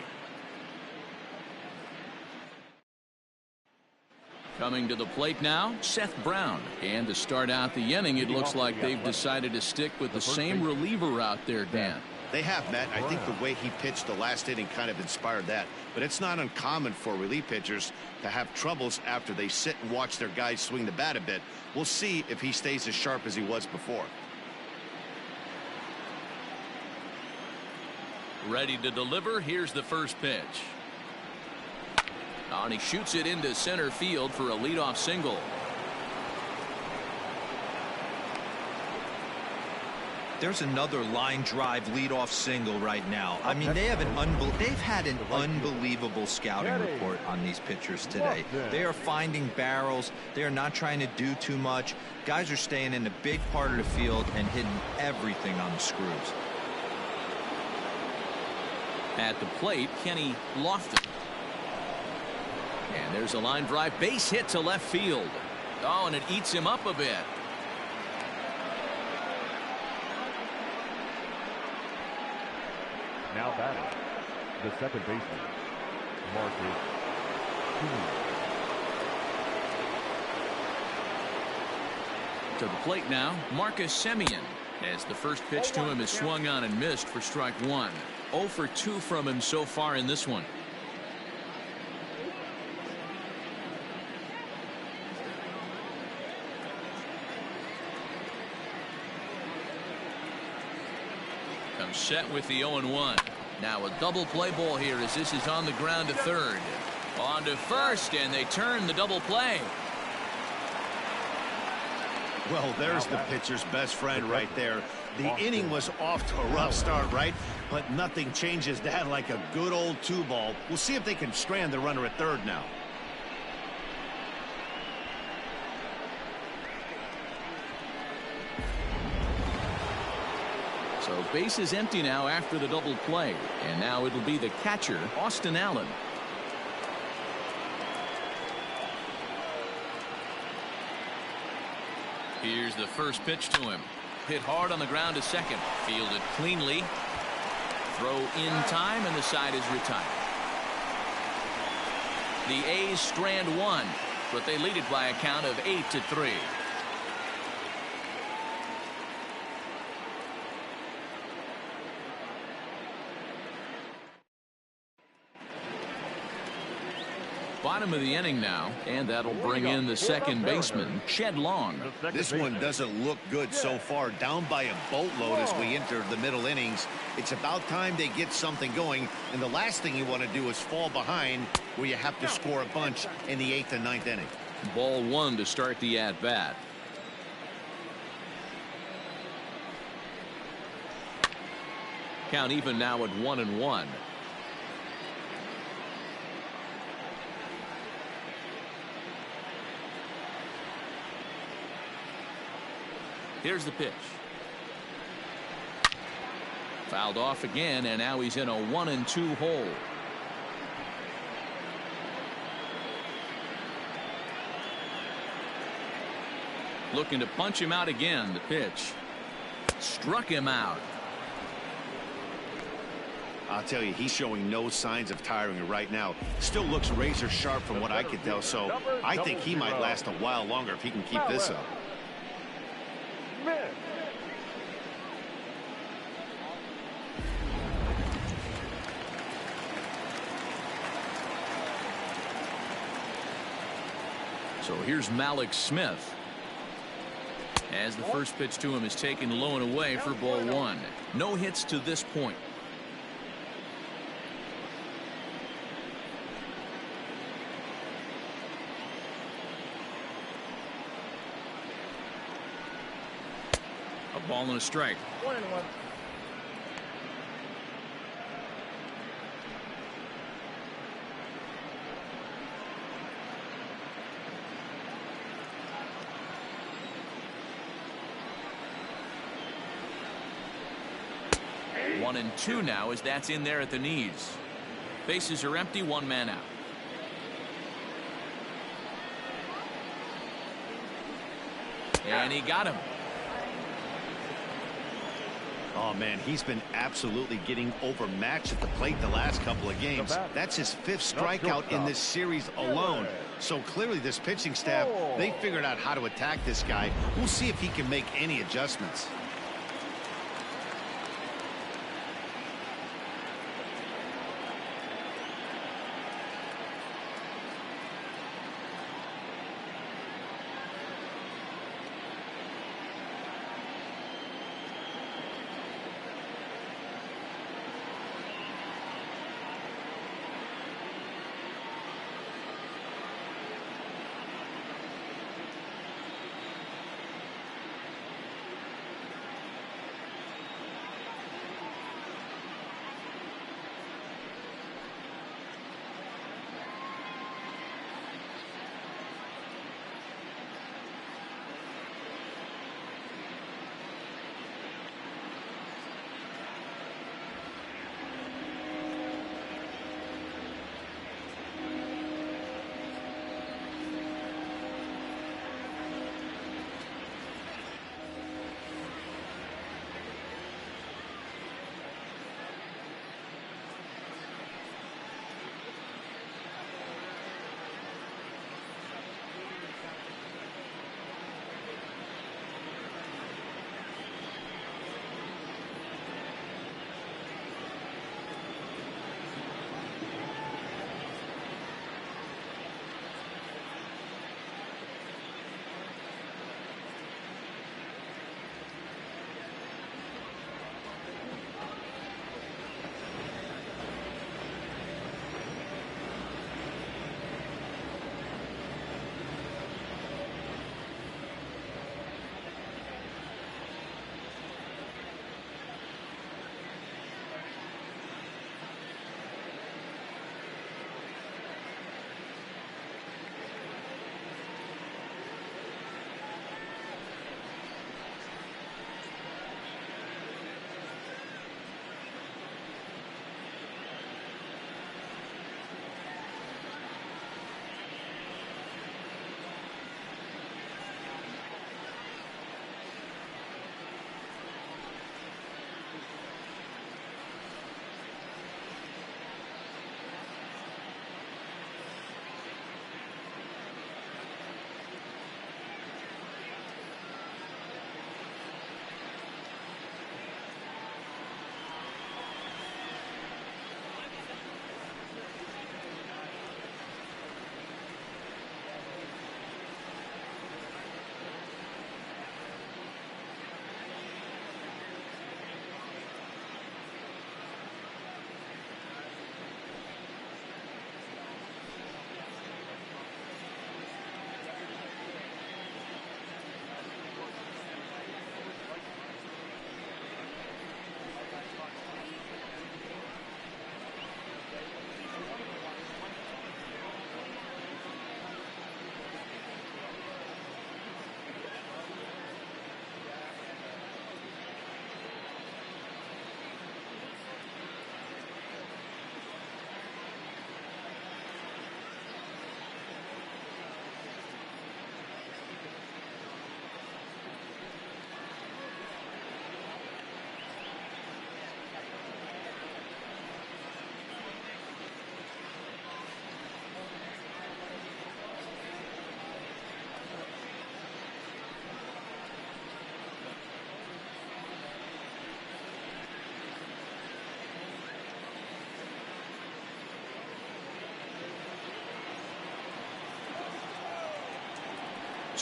Coming to the plate now, Seth Brown. And to start out the inning, it looks like they've decided to stick with the same reliever out there, Dan. They have, Matt. I think the way he pitched the last inning kind of inspired that. But it's not uncommon for relief pitchers to have troubles after they sit and watch their guys swing the bat a bit. We'll see if he stays as sharp as he was before. Ready to deliver. Here's the first pitch. And he shoots it into center field for a leadoff single. There's another line drive leadoff single right now. I mean, they've had an unbelievable scouting report on these pitchers today. They are finding barrels. They are not trying to do too much. Guys are staying in the big part of the field and hitting everything on the screws. At the plate, Kenny Lofton. And there's a line drive base hit to left field. Oh, and it eats him up a bit. Now batting, the second baseman, Marcus Semien. To the plate now, Marcus Semien. As the first pitch to him is swung on and missed for strike 1. 0 for 2 from him so far in this one. Comes set with the 0-1. Now a double play ball here as this is on the ground to third. On to first, and they turn the double play. Well, there's the pitcher's best friend right there. The inning was off to a rough start, right? But nothing changes that like a good old 2-ball. We'll see if they can strand the runner at third now. So base is empty now after the double play. And now it'll be the catcher, Austin Allen. Here's the first pitch to him. Hit hard on the ground to second. Fielded cleanly. Throw in time, and the side is retired. The A's strand 1, but they lead it by a count of 8-3. Bottom of the inning now, and that'll bring in the second baseman, Shed Long. This one doesn't look good so far. Down by a boatload as we enter the middle innings. It's about time they get something going, and the last thing you want to do is fall behind where you have to score a bunch in the 8th and 9th inning. Ball 1 to start the at-bat. Count even now at 1-1. Here's the pitch. Fouled off again, and now he's in a 1-2 hole. Looking to punch him out again. The pitch struck him out. I'll tell you, he's showing no signs of tiring right now. Still looks razor sharp from what I can tell, so I think he might last a while longer if he can keep this up. So here's Malik Smith. As the first pitch to him is taken low and away for ball one. No hits to this point. A ball and a strike. 1-1. One and two now as that's in there at the knees. Bases are empty, one man out. And he got him. Oh, man, he's been absolutely getting overmatched at the plate the last couple of games. That's his 5th strikeout in this series alone. So clearly this pitching staff, they figured out how to attack this guy. We'll see if he can make any adjustments.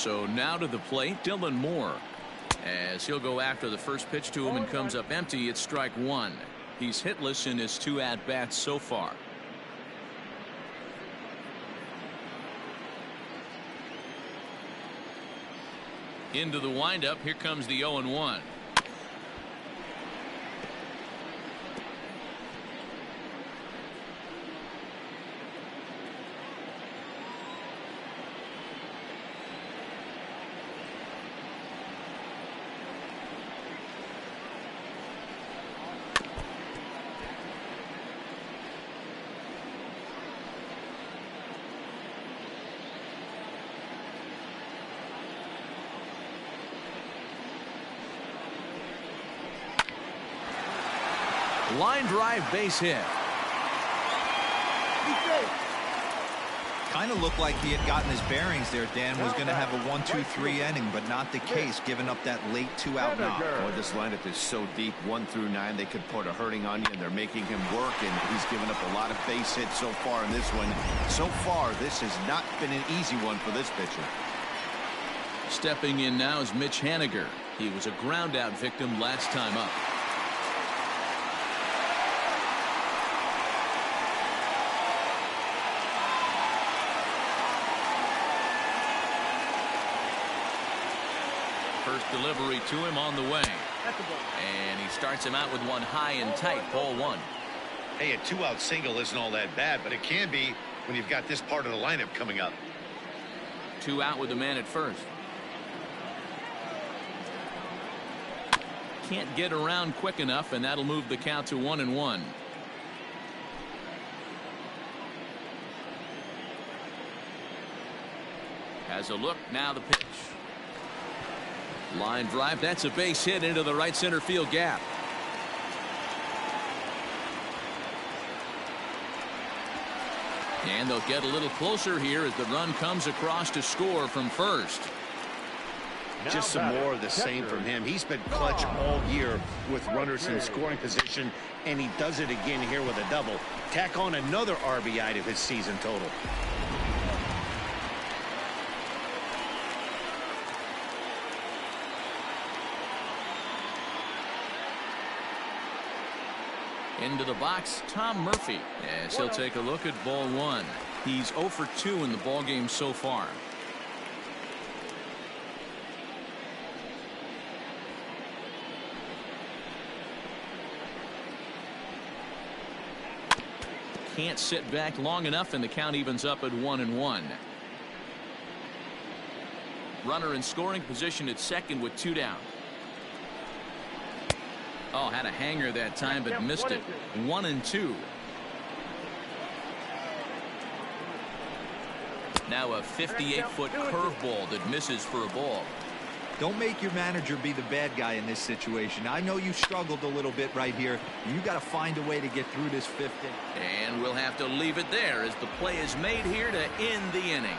So now to the plate, Dylan Moore. As he'll go after the first pitch to him and comes up empty, it's strike one. He's hitless in his 2 at-bats so far. Into the windup, here comes the 0-1. Line drive, base hit. Kind of looked like he had gotten his bearings there. Dan was going to have a 1-2-3 inning, but not the case, giving up that late 2-out knock. Boy, this lineup is so deep, 1 through 9. They could put a hurting on you, and they're making him work, and he's given up a lot of base hits so far in this one. So far, this has not been an easy one for this pitcher. Stepping in now is Mitch Haniger. He was a ground out victim last time up. First delivery to him on the way. And he starts him out with one high and tight, ball 1. Hey, a 2-out single isn't all that bad, but it can be when you've got this part of the lineup coming up. 2 out with the man at first. Can't get around quick enough, and that'll move the count to 1-1. Has a look, now the pitch. Line drive, that's a base hit into the right center field gap. And they'll get a little closer here as the run comes across to score from first. Just some more of the same from him. He's been clutch all year with runners in scoring position, and he does it again here with a double. Tack on another RBI to his season total. Into the box, Tom Murphy, as he'll take a look at ball 1. He's 0 for 2 in the ball game so far. Can't sit back long enough, and the count evens up at 1-1. Runner in scoring position at second with 2 down. Oh, had a hanger that time, but missed it. 1-2. Now a 58-foot curveball that misses for a ball. Don't make your manager be the bad guy in this situation. I know you struggled a little bit right here. You got to find a way to get through this 5th inning. And we'll have to leave it there as the play is made here to end the inning.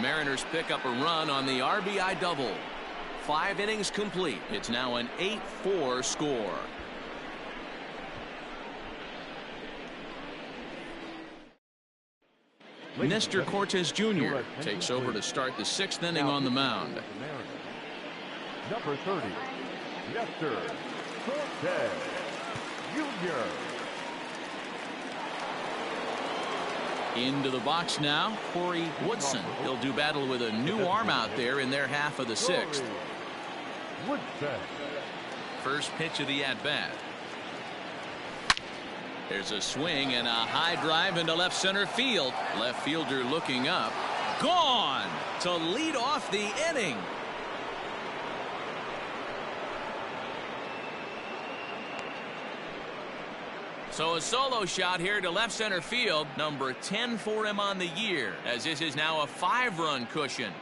Mariners pick up a run on the RBI double. 5 innings complete. It's now an 8-4 score. Nestor Cortes Jr. takes over to start the 6th inning on the mound. Number 30, Nestor Cortes Jr. Into the box now, Corey Woodson. He'll do battle with a new arm out there in their half of the 6th. First pitch of the at-bat. There's a swing and a high drive into left center field. Left fielder looking up. Gone to lead off the inning. So a solo shot here to left center field. Number 10 for him on the year, as this is now a 5-run cushion.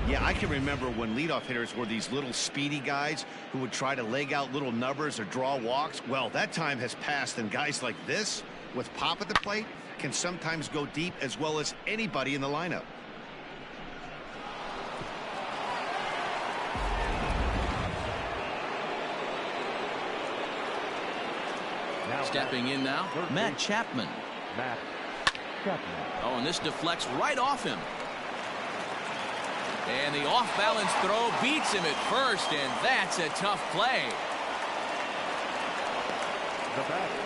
Yeah, I can remember when leadoff hitters were these little speedy guys who would try to leg out little numbers or draw walks. Well, that time has passed, and guys like this with pop at the plate can sometimes go deep as well as anybody in the lineup. Stepping in now, Matt Chapman. Chapman. Oh, and this deflects right off him. And the off-balance throw beats him at first, and that's a tough play. The batter,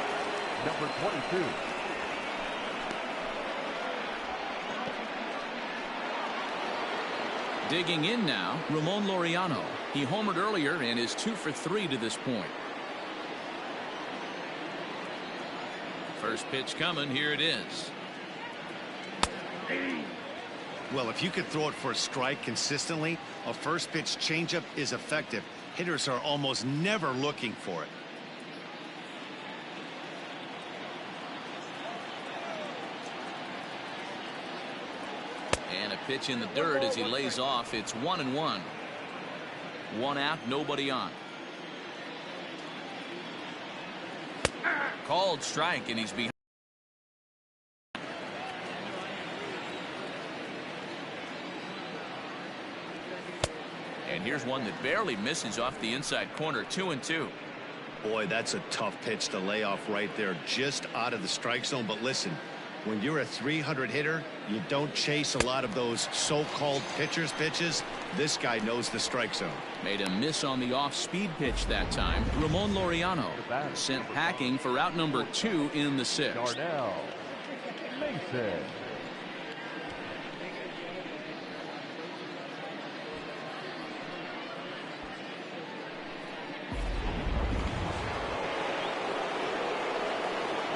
number 22. Digging in now, Ramon Laureano. He homered earlier and is 2 for 3 to this point. First pitch coming. Here it is. Well, if you could throw it for a strike consistently, a first pitch changeup is effective. Hitters are almost never looking for it. And a pitch in the dirt as he lays off. It's 1-1. 1 out, nobody on. Called strike, and he's behind. And here's one that barely misses off the inside corner. 2-2. Boy, that's a tough pitch to lay off right there, just out of the strike zone. But listen, when you're a 300 hitter, you don't chase a lot of those so-called pitcher's pitches. This guy knows the strike zone. Made a miss on the off-speed pitch that time. Ramon Laureano sent packing for out number 2 in the 6th. Darnell Mason.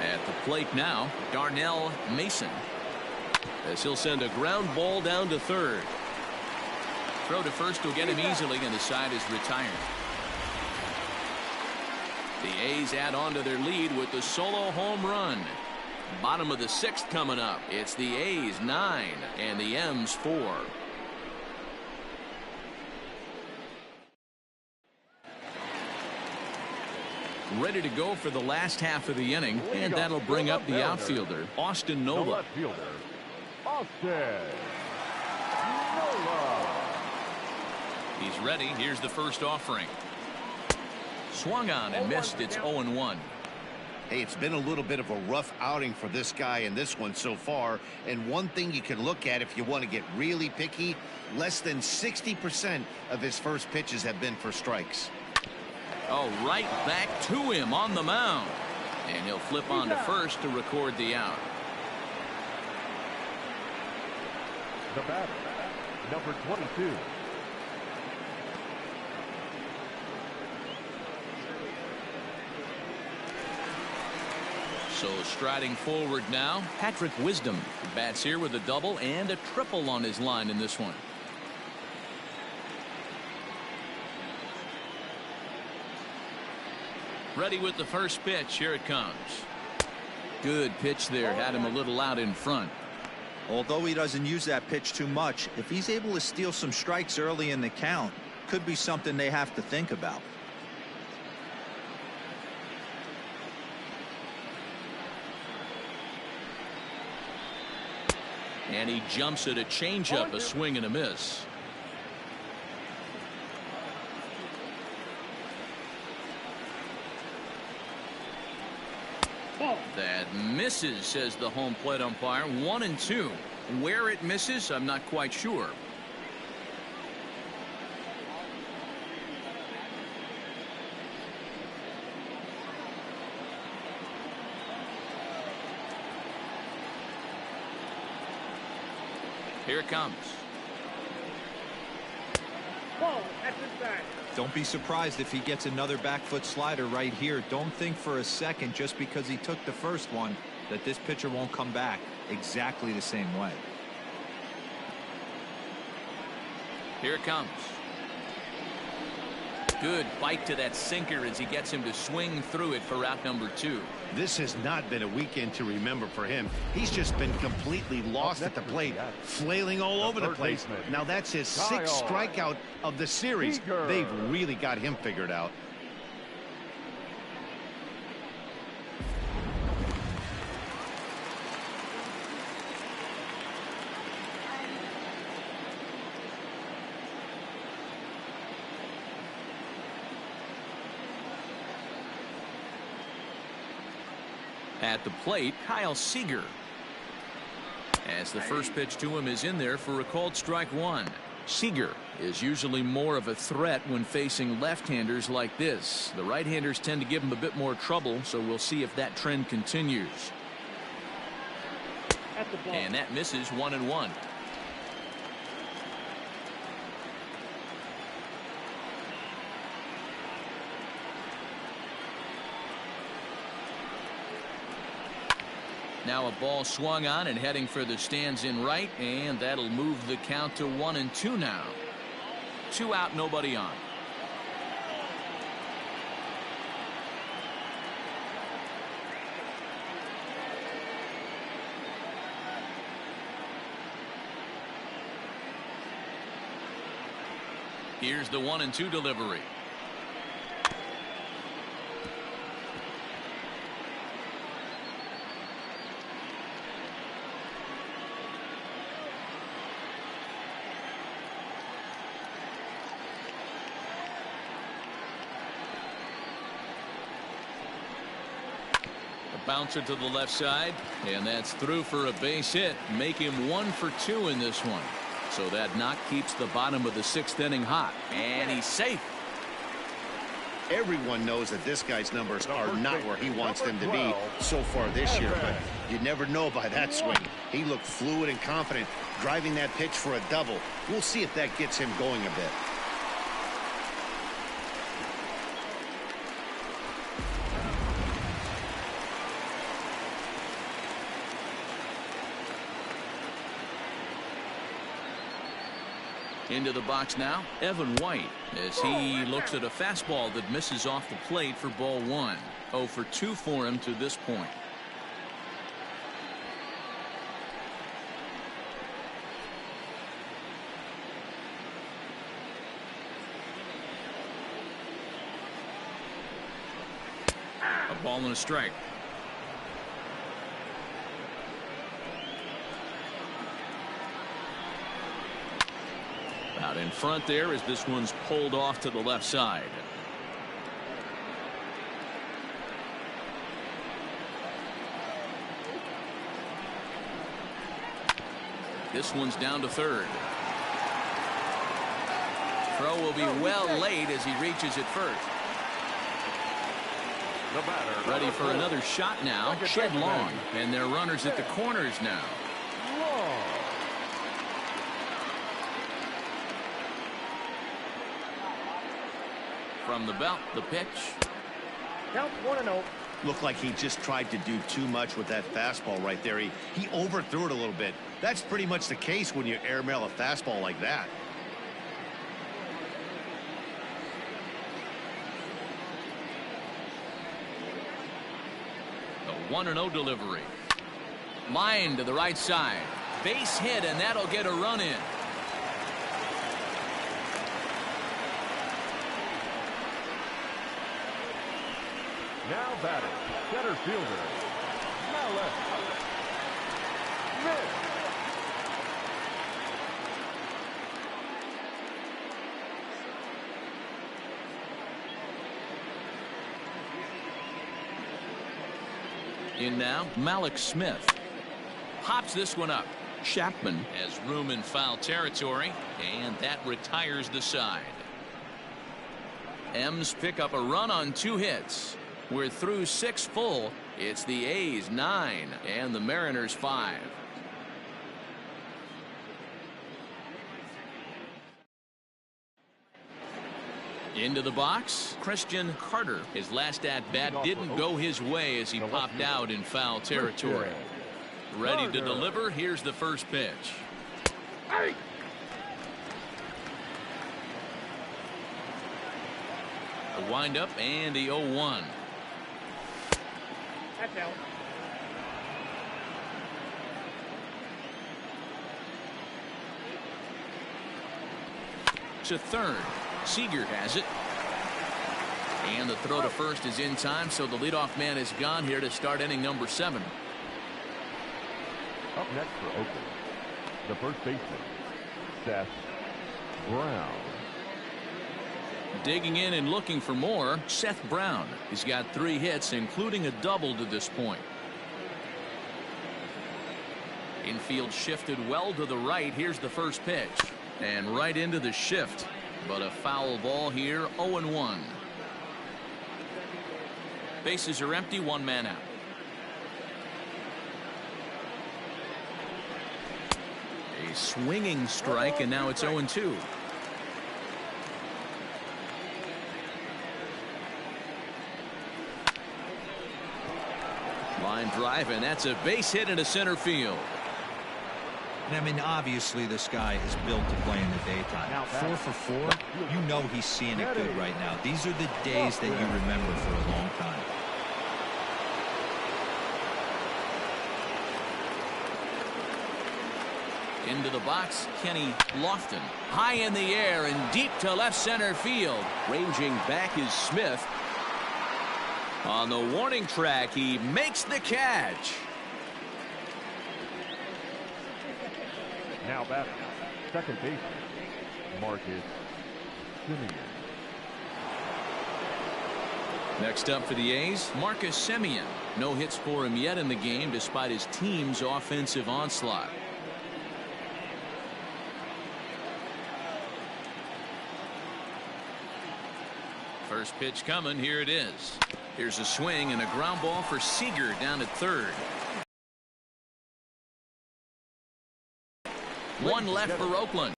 At the plate now, Darnell Mason, as he'll send a ground ball down to third. Throw to first will get him easily, and the side is retired. The A's add on to their lead with the solo home run. Bottom of the 6th coming up. It's the A's 9 and the M's 4. Ready to go for the last half of the inning, and that'll bring up the outfielder, Austin Nola. The left fielder, Austin Nola. He's ready. Here's the first offering. Swung on and missed. It's 0-1. Hey, it's been a little bit of a rough outing for this guy in this one so far. And one thing you can look at if you want to get really picky, less than 60% of his first pitches have been for strikes. Oh, right back to him on the mound. And he'll flip on to first to record the out. The batter, number 22. So striding forward now, Patrick Wisdom bats here with a double and a triple on his line in this one. Ready with the first pitch. Here it comes. Good pitch there. Had him a little out in front. Although he doesn't use that pitch too much, if he's able to steal some strikes early in the count, could be something they have to think about. And he jumps at a changeup, a swing and a miss. That misses, says the home plate umpire. 1-2. Where it misses, I'm not quite sure. Here it comes. Whoa, that's inside. Don't be surprised if he gets another back foot slider right here. Don't think for a second, just because he took the first one, that this pitcher won't come back exactly the same way. Here it comes. Good bite to that sinker as he gets him to swing through it for out number 2. This has not been a weekend to remember for him. He's just been completely lost at the plate, flailing all over the place. Now that's his 6th strikeout of the series. They've really got him figured out. At the plate, Kyle Seager. as the first pitch to him is in there for a called strike one. Seager is usually more of a threat when facing left-handers like this. The right-handers tend to give him a bit more trouble, so we'll see if that trend continues. And that misses 1-1. Now a ball swung on and heading for the stands in right, and that'll move the count to 1-2 now. 2 out, nobody on. Here's the 1-2 delivery. Bouncer to the left side, and that's through for a base hit. Make him 1 for 2 in this one. So that knock keeps the bottom of the 6th inning hot, and he's safe. Everyone knows that this guy's numbers are not where he wants them to be so far this year, but you never know by that swing. He looked fluid and confident, driving that pitch for a double. We'll see if that gets him going a bit. Into the box now, Evan White, as he looks at a fastball that misses off the plate for ball 1. 0 for 2 for him to this point. A ball and a strike. Out in front there as this one's pulled off to the left side. This one's down to third. Throw will be well late as he reaches it first. The batter, ready for another shot now. Shed long, and they're runners at the corners now. From the belt, the pitch. Count 1-0. Looked like he just tried to do too much with that fastball right there. He overthrew it a little bit. That's pretty much the case when you airmail a fastball like that. The 1-0 delivery. Line to the right side. Base hit, and that'll get a run in. Now batting, center fielder, Malik. In now, Malik Smith. Pops this one up. Chapman has room in foul territory, and that retires the side. M's pick up a run on 2 hits. We're through 6 full. It's the A's 9 and the Mariners 5. Into the box, Christian Carter. His last at-bat didn't go his way as he popped out in foul territory. Ready to deliver. Here's the first pitch. A windup and the 0-1. That's out. To third. Seager has it. And the throw to first is in time, so the leadoff man is gone here to start inning number 7. Up next for Oakland, the first baseman, Seth Brown. Digging in and looking for more, Seth Brown. He's got 3 hits, including a double to this point. Infield shifted well to the right. Here's the first pitch. And right into the shift. But a foul ball here, 0-1. Bases are empty, one man out. A swinging strike, and now it's 0-2. Line drive, and that's a base hit into center field. And I mean, obviously this guy is built to play in the daytime. 4 for 4, you know he's seeing it good right now. These are the days that you remember for a long time. Into the box, Kenny Lofton. High in the air and deep to left center field. Ranging back is Smith. On the warning track, he makes the catch. Now batting, second baseman, Marcus Semien. Next up for the A's, Marcus Semien. No hits for him yet in the game despite his team's offensive onslaught. First pitch coming. Here it is. Here's a swing and a ground ball for Seager down at third. One left for Oakland.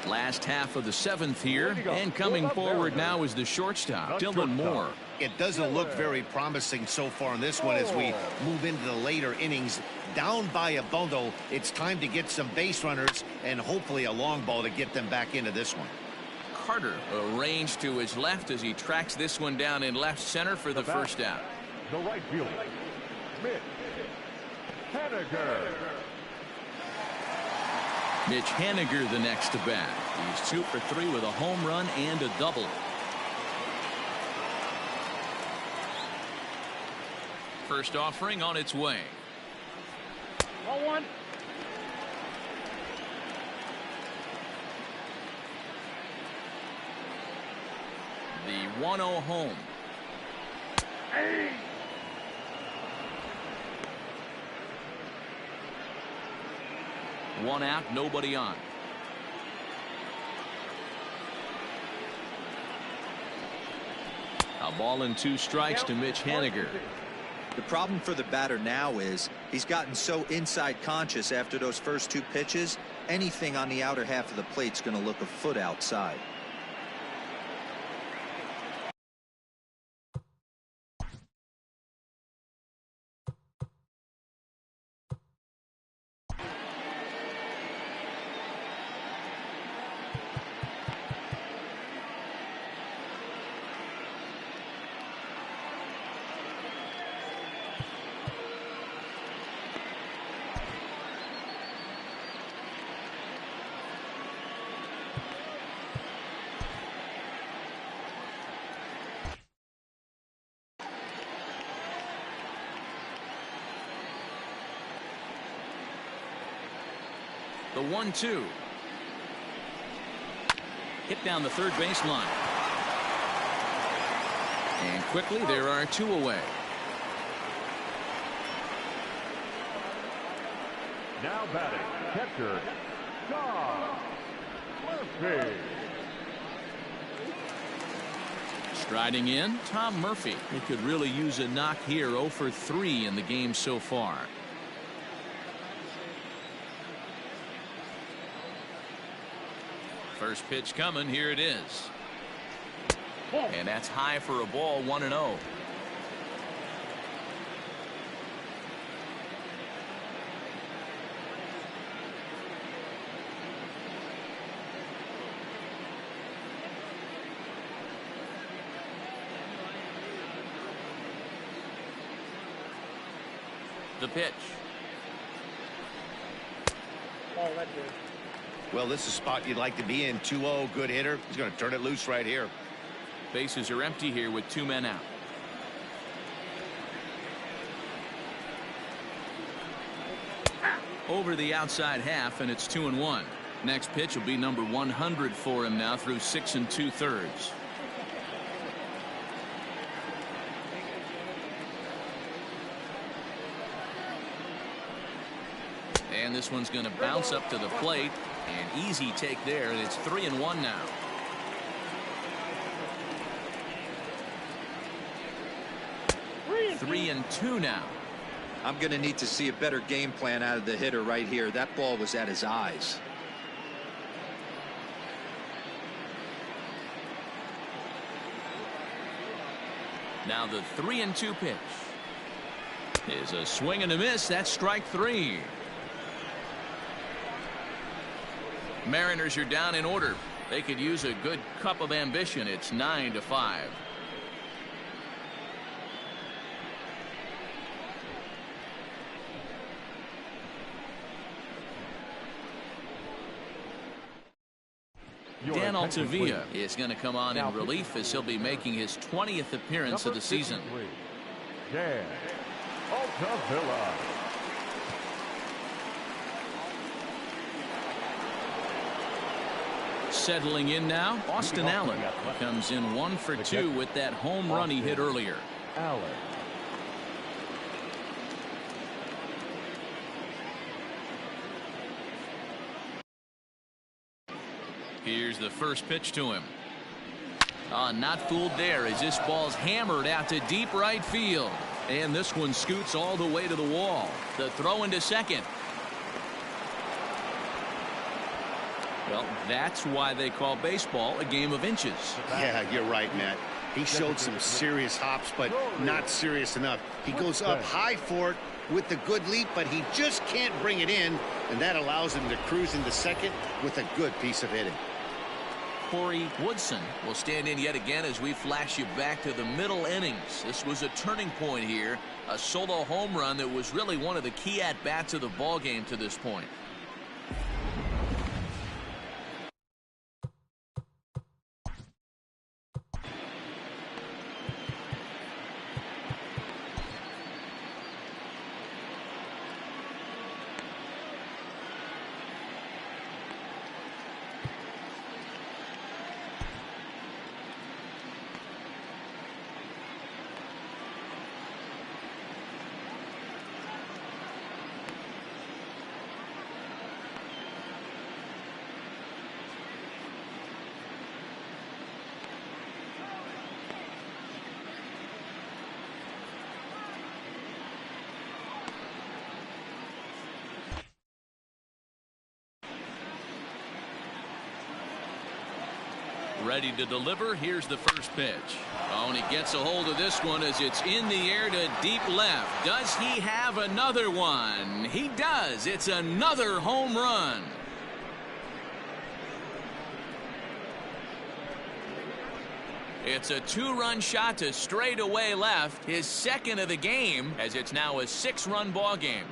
Last half of the seventh here, and coming forward now is the shortstop, Dylan Moore. It doesn't look very promising so far in this one as we move into the later innings. Down by a bundle, it's time to get some base runners and hopefully a long ball to get them back into this one. Carter arranged to his left as he tracks this one down in left center for the first out. The right fielder, Mitch Haniger. Mitch Haniger the next to bat. He's 2 for 3 with a home run and a double. First offering on its way. 0-1. The 1-0 home. Hey. One out, nobody on. A ball and 2 strikes to Mitch Haniger. The problem for the batter now is he's gotten so inside conscious after those first 2 pitches. Anything on the outer half of the plate's going to look a foot outside. The 1-2. Hit down the third baseline. And quickly there are 2 away. Now batting, catcher, Tom Murphy. Striding in, Tom Murphy. He could really use a knock here. 0 for 3 in the game so far. First pitch coming. Here it is. And that's high for a ball. 1-0. The pitch. Oh, that's good. Well, this is a spot you'd like to be in. 2-0, good hitter. He's going to turn it loose right here. Bases are empty here with 2 men out. over the outside half, and it's 2-1. Next pitch will be number 100 for him now through 6 2/3. And this one's going to bounce up to the plate. An easy take there, and it's 3-1 now. Three and two now. I'm going to need to see a better game plan out of the hitter right here. That ball was at his eyes. Now the 3-2 pitch is a swing and a miss. That's strike three. Mariners are down in order. They could use a good cup of ambition. It's 9-5. Dan Altavilla is going to come on in relief as he'll be making his 20th appearance of the season. Dan Altavilla. Settling in now, Austin Allen comes in 1 for 2 with that home run he hit earlier. Allen. Here's the first pitch to him. Not fooled there as this ball's hammered out to deep right field. And this one scoots all the way to the wall. The throw into second. Well, that's why they call baseball a game of inches. Yeah, you're right, Matt. He showed some serious hops, but not serious enough. He goes up high for it with the good leap, but he just can't bring it in, and that allows him to cruise into second with a good piece of hitting. Corey Woodson will stand in yet again as we flash you back to the middle innings. This was a turning point here, a solo home run that was really one of the key at-bats of the ball game to this point. Ready to deliver. Here's the first pitch. Oh, and he gets a hold of this one as it's in the air to deep left. Does he have another one? He does. It's another home run. It's a 2-run shot to straightaway left, his second of the game, as it's now a 6-run ball game.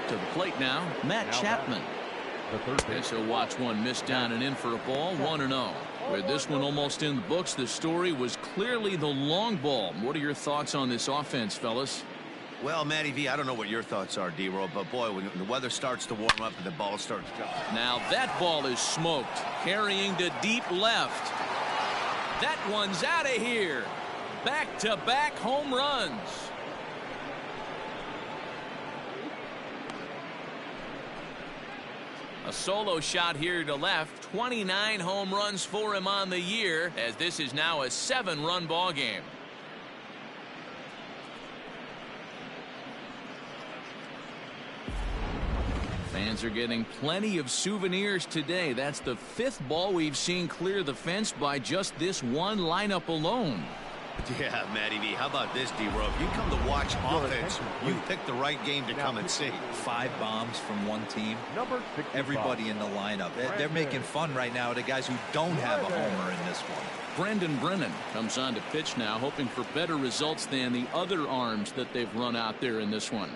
To the plate now, Matt Chapman. And so watch one miss down and in for a ball, 1-0. With this one almost in the books, the story was clearly the long ball. What are your thoughts on this offense, fellas? Well, Matty V, I don't know what your thoughts are, D-Roll, but boy, when the weather starts to warm up and the ball starts jumping. Now that ball is smoked, carrying to deep left. That one's out of here. Back-to-back home runs. A solo shot here to left. 29 home runs for him on the year, as this is now a 7-run ball game. Fans are getting plenty of souvenirs today. That's the 5th ball we've seen clear the fence by just this one lineup alone. Yeah, Matty V, how about this, D-Roll? If you come to watch offense, you picked the right game to come and see. 5 bombs from one team. Number 65. Everybody in the lineup. They're making fun right now of the guys who don't have a homer in this one. Brendan Brennan comes on to pitch now, hoping for better results than the other arms that they've run out there in this one.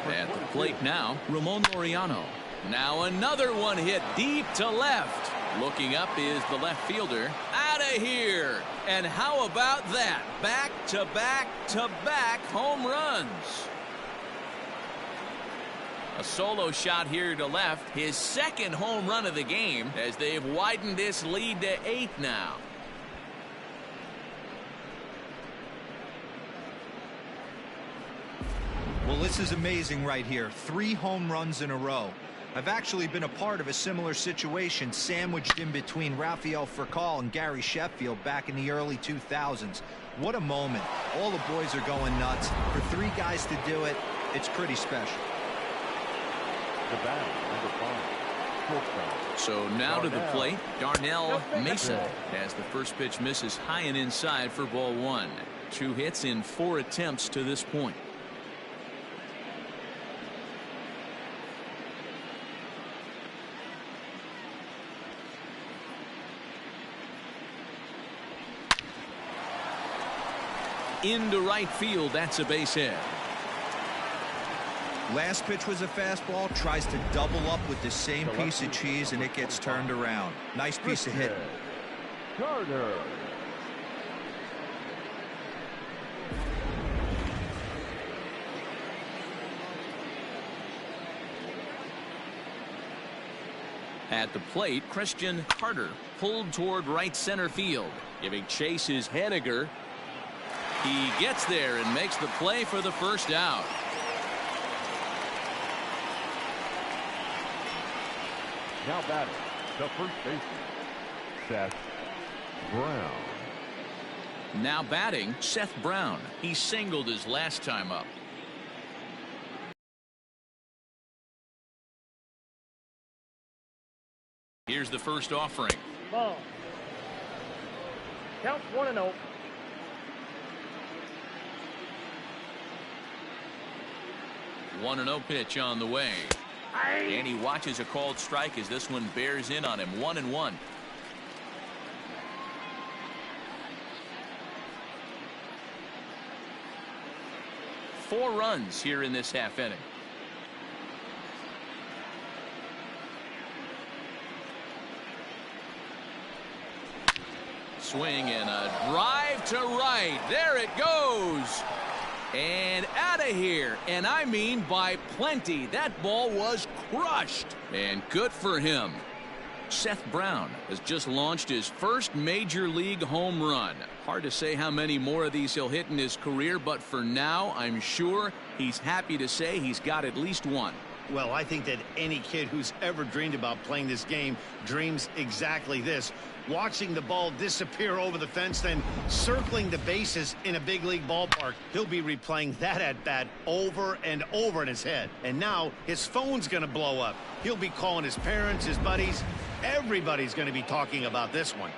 At the plate now, Ramon Laureano. Now another one hit deep to left. Looking up is the left fielder. Out of here. And how about that? Back to back to back home runs. A solo shot here to left. His second home run of the game as they've widened this lead to 8 now. Well, this is amazing right here. 3 home runs in a row. I've actually been a part of a similar situation sandwiched in between Rafael Furcal and Gary Sheffield back in the early 2000s. What a moment. All the boys are going nuts. For 3 guys to do it, it's pretty special. So now to the plate, Darnell Mason as the first pitch misses high and inside for ball 1. 2 hits in 4 attempts to this point. Into right field, that's a base hit. Last pitch was a fastball, tries to double up with the same piece of cheese, and it gets turned around. Nice piece of hitting. Carter. At the plate, Christian Carter pulled toward right center field, giving chase his Henniger. He gets there and makes the play for the first out. Now batting, the first baseman, Seth Brown. Now batting, Seth Brown. He singled his last time up. Here's the first offering. Ball. Count 1-0. One 1-0 pitch on the way. And he watches a called strike as this one bears in on him. 1-1. Four runs here in this half inning. Swing and a drive to right. There it goes. And out of here. And I mean by plenty. That ball was crushed. And good for him. Seth Brown has just launched his first major league home run. Hard to say how many more of these he'll hit in his career, but for now, I'm sure he's happy to say he's got at least one. Well, I think that any kid who's ever dreamed about playing this game dreams exactly this. Watching the ball disappear over the fence, then circling the bases in a big league ballpark. He'll be replaying that at bat over and over in his head. And now his phone's going to blow up. He'll be calling his parents, his buddies. Everybody's going to be talking about this one.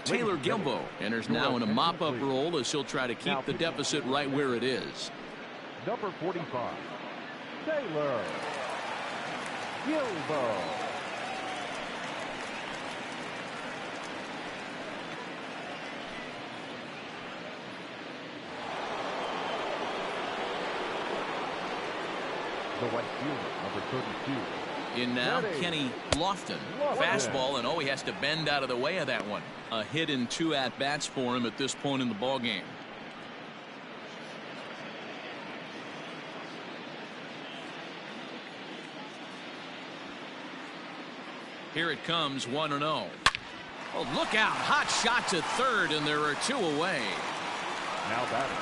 Taylor Gilbo enters now in a mop-up role as he'll try to keep the deficit right where it is. Number 45, Taylor Gilbo. The right fielder, number 32. In now, Kenny Lofton. Fastball, and he has to bend out of the way of that one. A hit in 2 at-bats for him at this point in the ballgame. Here it comes, 1-0. Oh, look out. Hot shot to third, and there are 2 away. Now batting.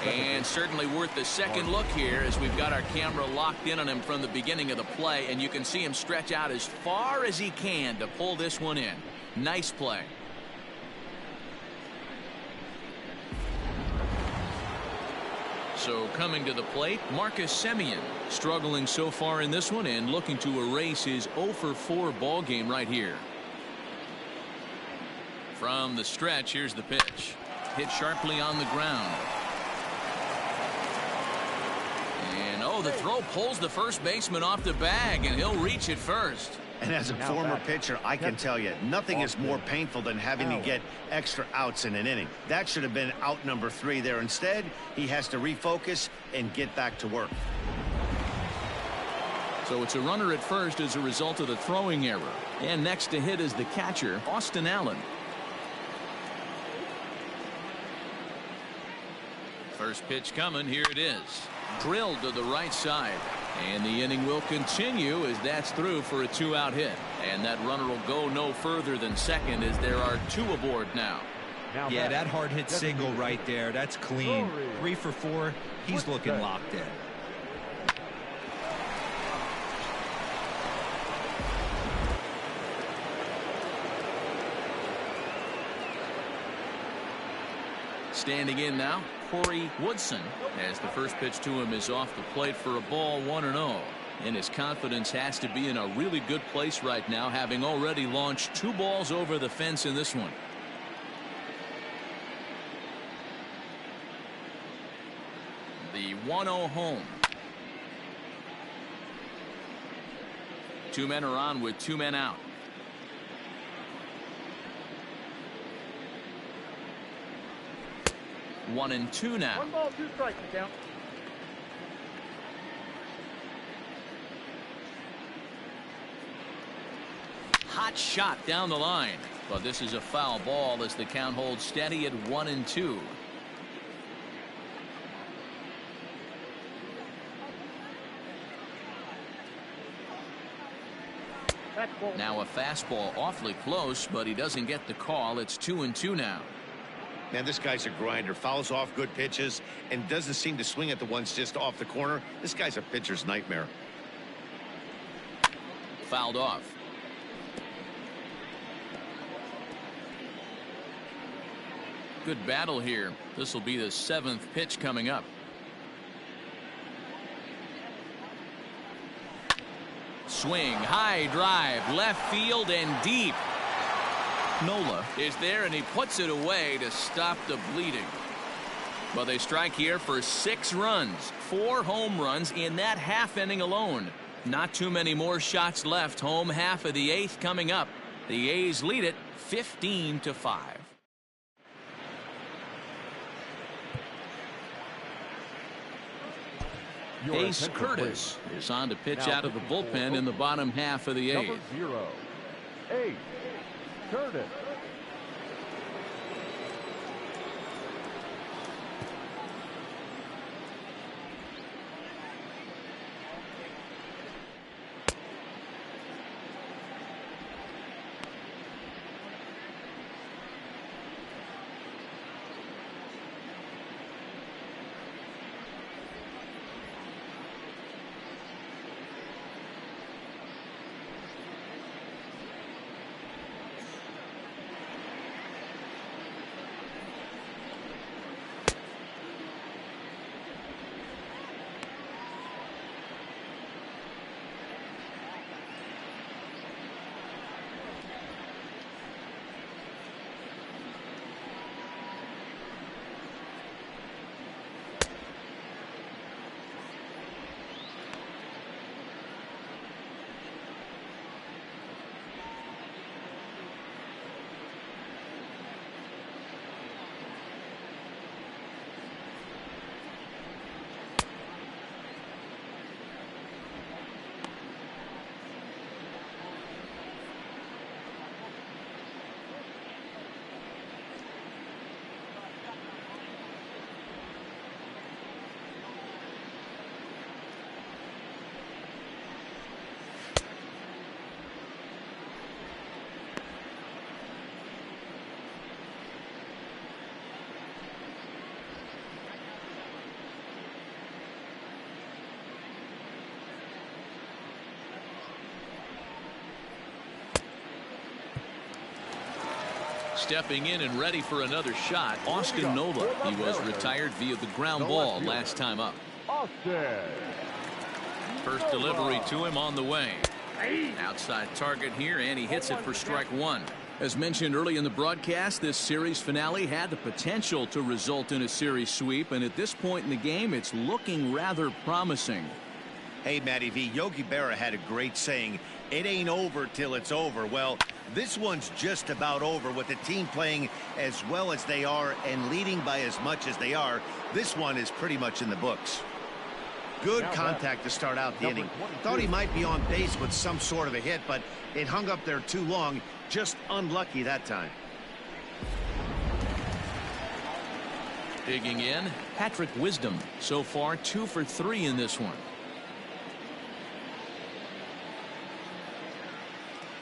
And certainly worth the second look here as we've got our camera locked in on him from the beginning of the play, and you can see him stretch out as far as he can to pull this one in. Nice play. So coming to the plate, Marcus Semien, struggling so far in this one and looking to erase his 0 for 4 ball game right here. From the stretch, here's the pitch. Hit sharply on the ground. And oh, the throw pulls the first baseman off the bag, and he'll reach it first. And as a former pitcher, I can tell you, nothing is more painful than having to get extra outs in an inning. That should have been out number 3 there. Instead, he has to refocus and get back to work. So it's a runner at first as a result of the throwing error. And next to hit is the catcher, Austin Allen. First pitch coming. Here it is. Drilled to the right side. And the inning will continue as that's through for a 2-out hit. And that runner will go no further than second as there are 2 aboard now. Yeah, that hard hit single right there. That's clean. 3 for 4. He's looking locked in. Standing in now, Corey Woodson, as the first pitch to him is off the plate for a ball, 1-0. And his confidence has to be in a really good place right now, having already launched 2 balls over the fence in this one. The 1-0 home. 2 men are on with 2 men out. 1-2 now. 1 ball, 2 strikes to count. Hot shot down the line, but this is a foul ball as the count holds steady at 1-2. Now a fastball awfully close, but he doesn't get the call. It's 2-2 now. Man, this guy's a grinder. Fouls off good pitches and doesn't seem to swing at the ones just off the corner. This guy's a pitcher's nightmare. Fouled off. Good battle here. This will be the 7th pitch coming up. Swing, high drive, left field and deep. Nola is there and he puts it away to stop the bleeding. But they strike here for 6 runs, 4 home runs in that half inning alone. Not too many more shots left. Home half of the 8th coming up. The A's lead it 15-5. Ace Curtis is on to pitch out of the bullpen in the bottom half of the 8th. Number 0, Ace Curtis. Stepping in and ready for another shot, Austin Nola. He was retired via the ground ball last time up. First delivery to him on the way. Outside target here, and he hits it for strike one. As mentioned early in the broadcast, this series finale had the potential to result in a series sweep, and at this point in the game, it's looking rather promising. Hey, Matty V, Yogi Berra had a great saying, it ain't over till it's over. Well, this one's just about over with the team playing as well as they are and leading by as much as they are. This one is pretty much in the books. Good contact to start out the inning. Thought he might be on base with some sort of a hit, but it hung up there too long. Just unlucky that time. Digging in, Patrick Wisdom. So far, 2 for 3 in this one.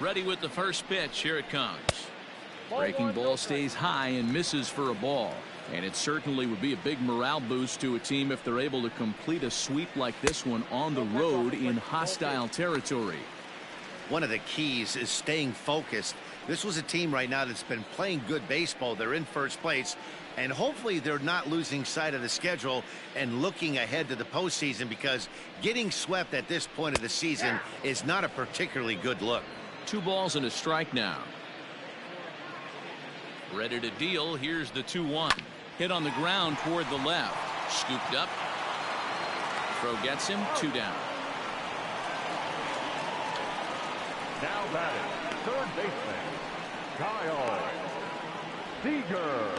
Ready with the first pitch. Here it comes. Breaking ball stays high and misses for a ball. And it certainly would be a big morale boost to a team if they're able to complete a sweep like this one on the road in hostile territory. One of the keys is staying focused. This was a team right now that's been playing good baseball. They're in first place, and hopefully they're not losing sight of the schedule and looking ahead to the postseason, because getting swept at this point of the season is not a particularly good look. 2 balls and a strike now. Ready to deal. Here's the 2-1. Hit on the ground toward the left. Scooped up. Throw gets him. 2 down. Now batting, third baseman, Kyle Seager.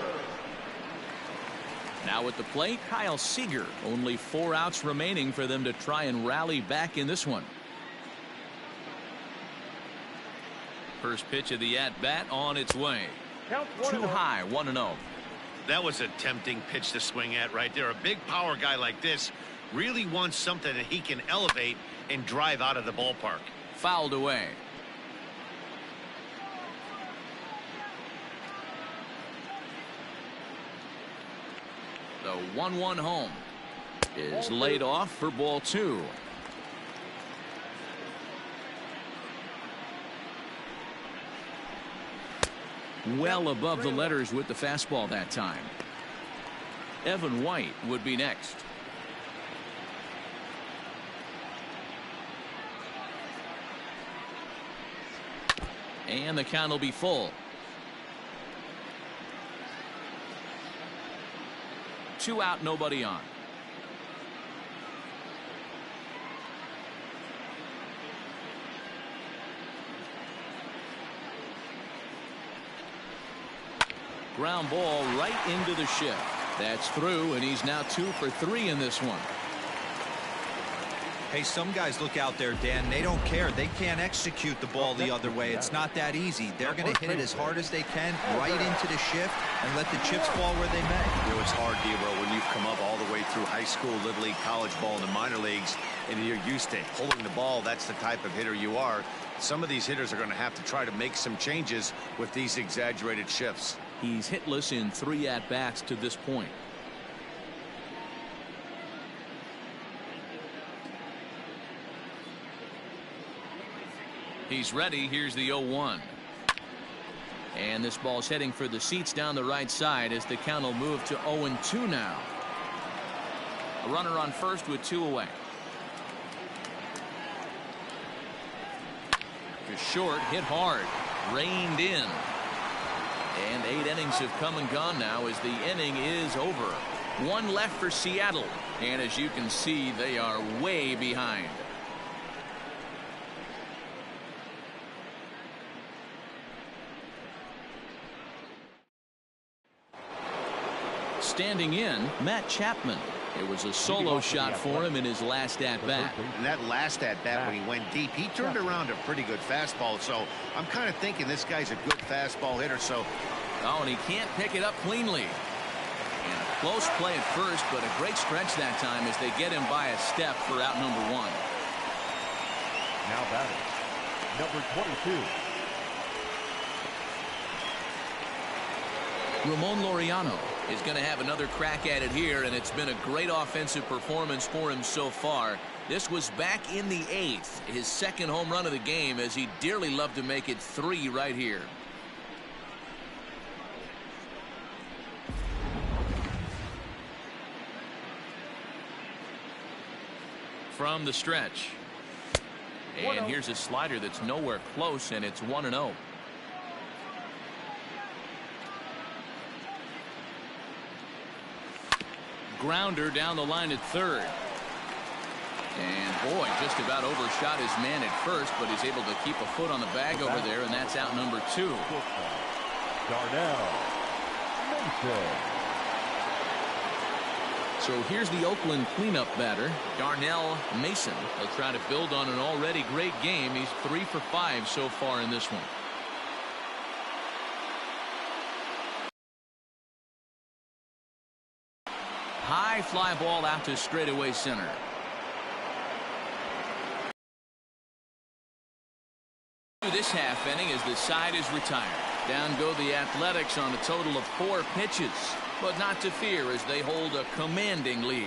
Now at the plate, Kyle Seager. Only 4 outs remaining for them to try and rally back in this one. First pitch of the at-bat on its way. Too high, 1-0. That was a tempting pitch to swing at right there. A big power guy like this really wants something that he can elevate and drive out of the ballpark. Fouled away. The 1-1 home is laid off for ball 2. Well above the letters with the fastball that time. Evan White would be next. And the count will be full. 2 out, nobody on. Ground ball right into the shift. That's through, and he's now 2 for 3 in this one. Hey, some guys look out there, Dan. They don't care. They can't execute the ball the other way. It's not that easy. They're going to hit it as hard as they can right into the shift and let the chips fall where they may. You know, it's hard, Dero, when you've come up all the way through high school, little league, college ball, and the minor leagues, and you're used to pulling the ball. That's the type of hitter you are. Some of these hitters are going to have to try to make some changes with these exaggerated shifts. He's hitless in 3 at-bats to this point. He's ready. Here's the 0-1. And this ball's heading for the seats down the right side as the count will move to 0-2 now. A runner on first with 2 away. To short, hit hard, reined in. And 8 innings have come and gone now as the inning is over. 1 left for Seattle. And as you can see, they are way behind. Standing in, Matt Chapman. It was a solo shot for him in his last at-bat. And that last at-bat when he went deep, he turned around a pretty good fastball. So I'm kind of thinking this guy's a good fastball hitter. So, oh, and he can't pick it up cleanly. And a close play at first, but a great stretch that time as they get him by a step for out number 1. Now batting, number 22. Ramon Laureano is going to have another crack at it here, and it's been a great offensive performance for him so far. This was back in the 8th, his second home run of the game, as he dearly loved to make it 3 right here. from the stretch. And here's a slider that's nowhere close, and it's 1-0. Grounder down the line at third. And boy, just about overshot his man at first, but he's able to keep a foot on the bag over there, and that's out number 2. Darnell Mason. So here's the Oakland cleanup batter, Darnell Mason. He'll try to build on an already great game. He's 3 for 5 so far in this one. High fly ball out to straightaway center. This half inning as the side is retired. Down go the Athletics on a total of 4 pitches, but not to fear as they hold a commanding lead.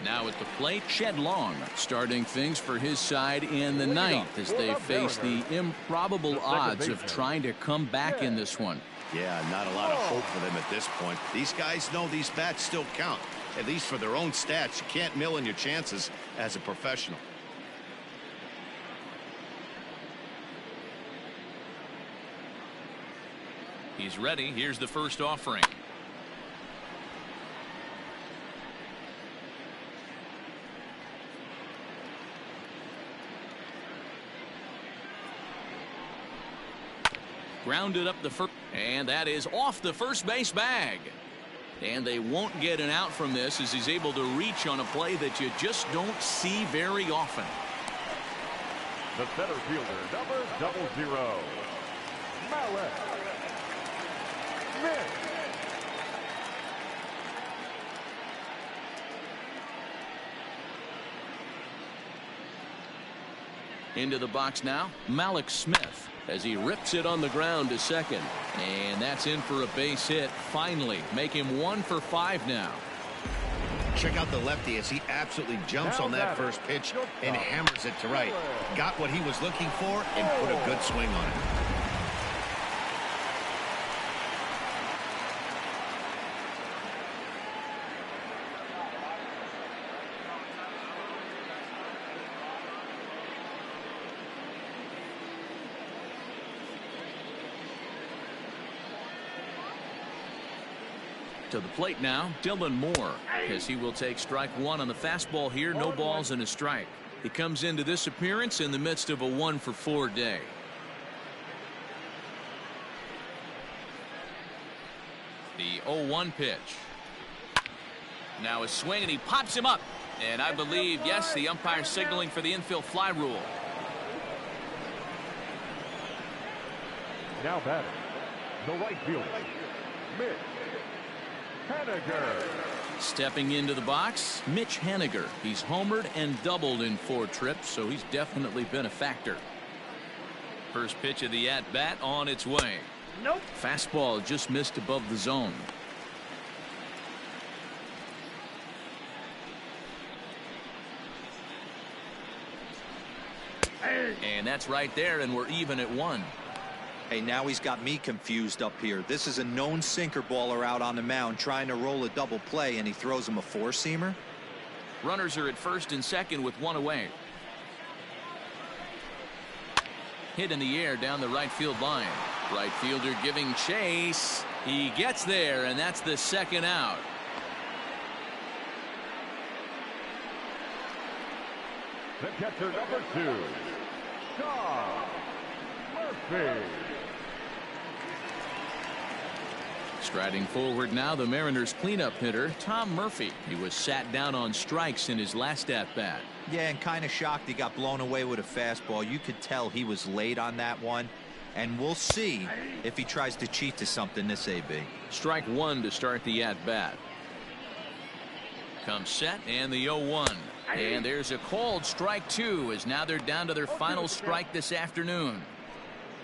Now at the plate, Shed Long starting things for his side in the ninth as they face the improbable odds of trying to come back in this one. Yeah, not a lot of hope for them at this point. These guys know these bats still count, at least for their own stats. You can't mill in your chances as a professional. He's ready. Here's the first offering. Grounded up the first, and that is off the first base bag. And they won't get an out from this as he's able to reach on a play that you just don't see very often. The center fielder, number 00, Malik Smith. Into the box now, Malik Smith, as he rips it on the ground to second. And that's in for a base hit. Finally, make him 1 for 5 now. Check out the lefty as he absolutely jumps on that first pitch and hammers it to right. Got what he was looking for and put a good swing on it. To the plate now, Dylan Moore, as he will take strike 1 on the fastball here. No balls and a strike. He comes into this appearance in the midst of a 1 for 4 day. The 0-1 pitch. Now a swing, and he pops him up. And I believe, yes, the umpire signaling for the infield fly rule. Now batting, the right fielder, Mitch Haniger. Stepping into the box, Mitch Haniger. He's homered and doubled in 4 trips, so he's definitely been a factor. First pitch of the at-bat on its way. Nope. Fastball just missed above the zone. And that's right there, and we're even at 1. Hey, now he's got me confused up here. This is a known sinker baller out on the mound trying to roll a double play, and he throws him a 4-seamer. Runners are at first and second with 1 away. Hit in the air down the right field line. Right fielder giving chase. He gets there, and that's the 2nd out. The catcher, number 2, Tom Murphy. Striding forward now, the Mariners cleanup hitter, Tom Murphy. He was sat down on strikes in his last at-bat. Yeah, and kind of shocked he got blown away with a fastball. You could tell he was late on that one. And we'll see if he tries to cheat to something this AB. Strike 1 to start the at-bat. Comes set, and the 0-1. And there's a called strike 2 as now they're down to their final strike this afternoon.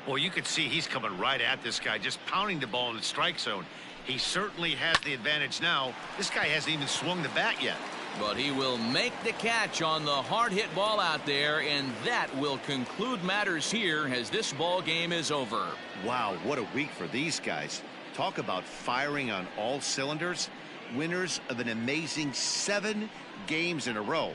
Well, you could see he's coming right at this guy, just pounding the ball in the strike zone. He certainly has the advantage now. This guy hasn't even swung the bat yet. But he will make the catch on the hard hit ball out there, and that will conclude matters here as this ball game is over. Wow, what a week for these guys. Talk about firing on all cylinders. Winners of an amazing 7 games in a row.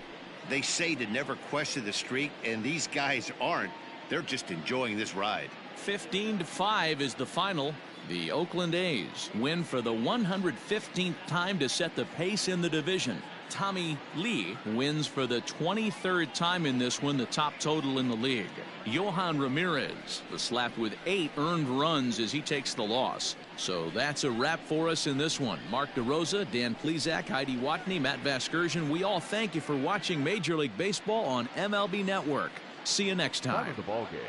They say to never question the streak, and these guys aren't. They're just enjoying this ride. 15-5 is the final. The Oakland A's win for the 115th time to set the pace in the division. Tommy Lee wins for the 23rd time in this one, the top total in the league. Johan Ramirez was slapped with 8 earned runs as he takes the loss. So that's a wrap for us in this one. Mark DeRosa, Dan Plezak, Heidi Watney, Matt Vasgersian, we all thank you for watching Major League Baseball on MLB Network. See you next time. That was the ball game.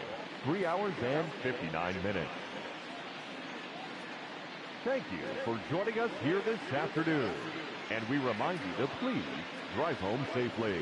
3 hours and 59 minutes. Thank you for joining us here this afternoon. And we remind you to please drive home safely.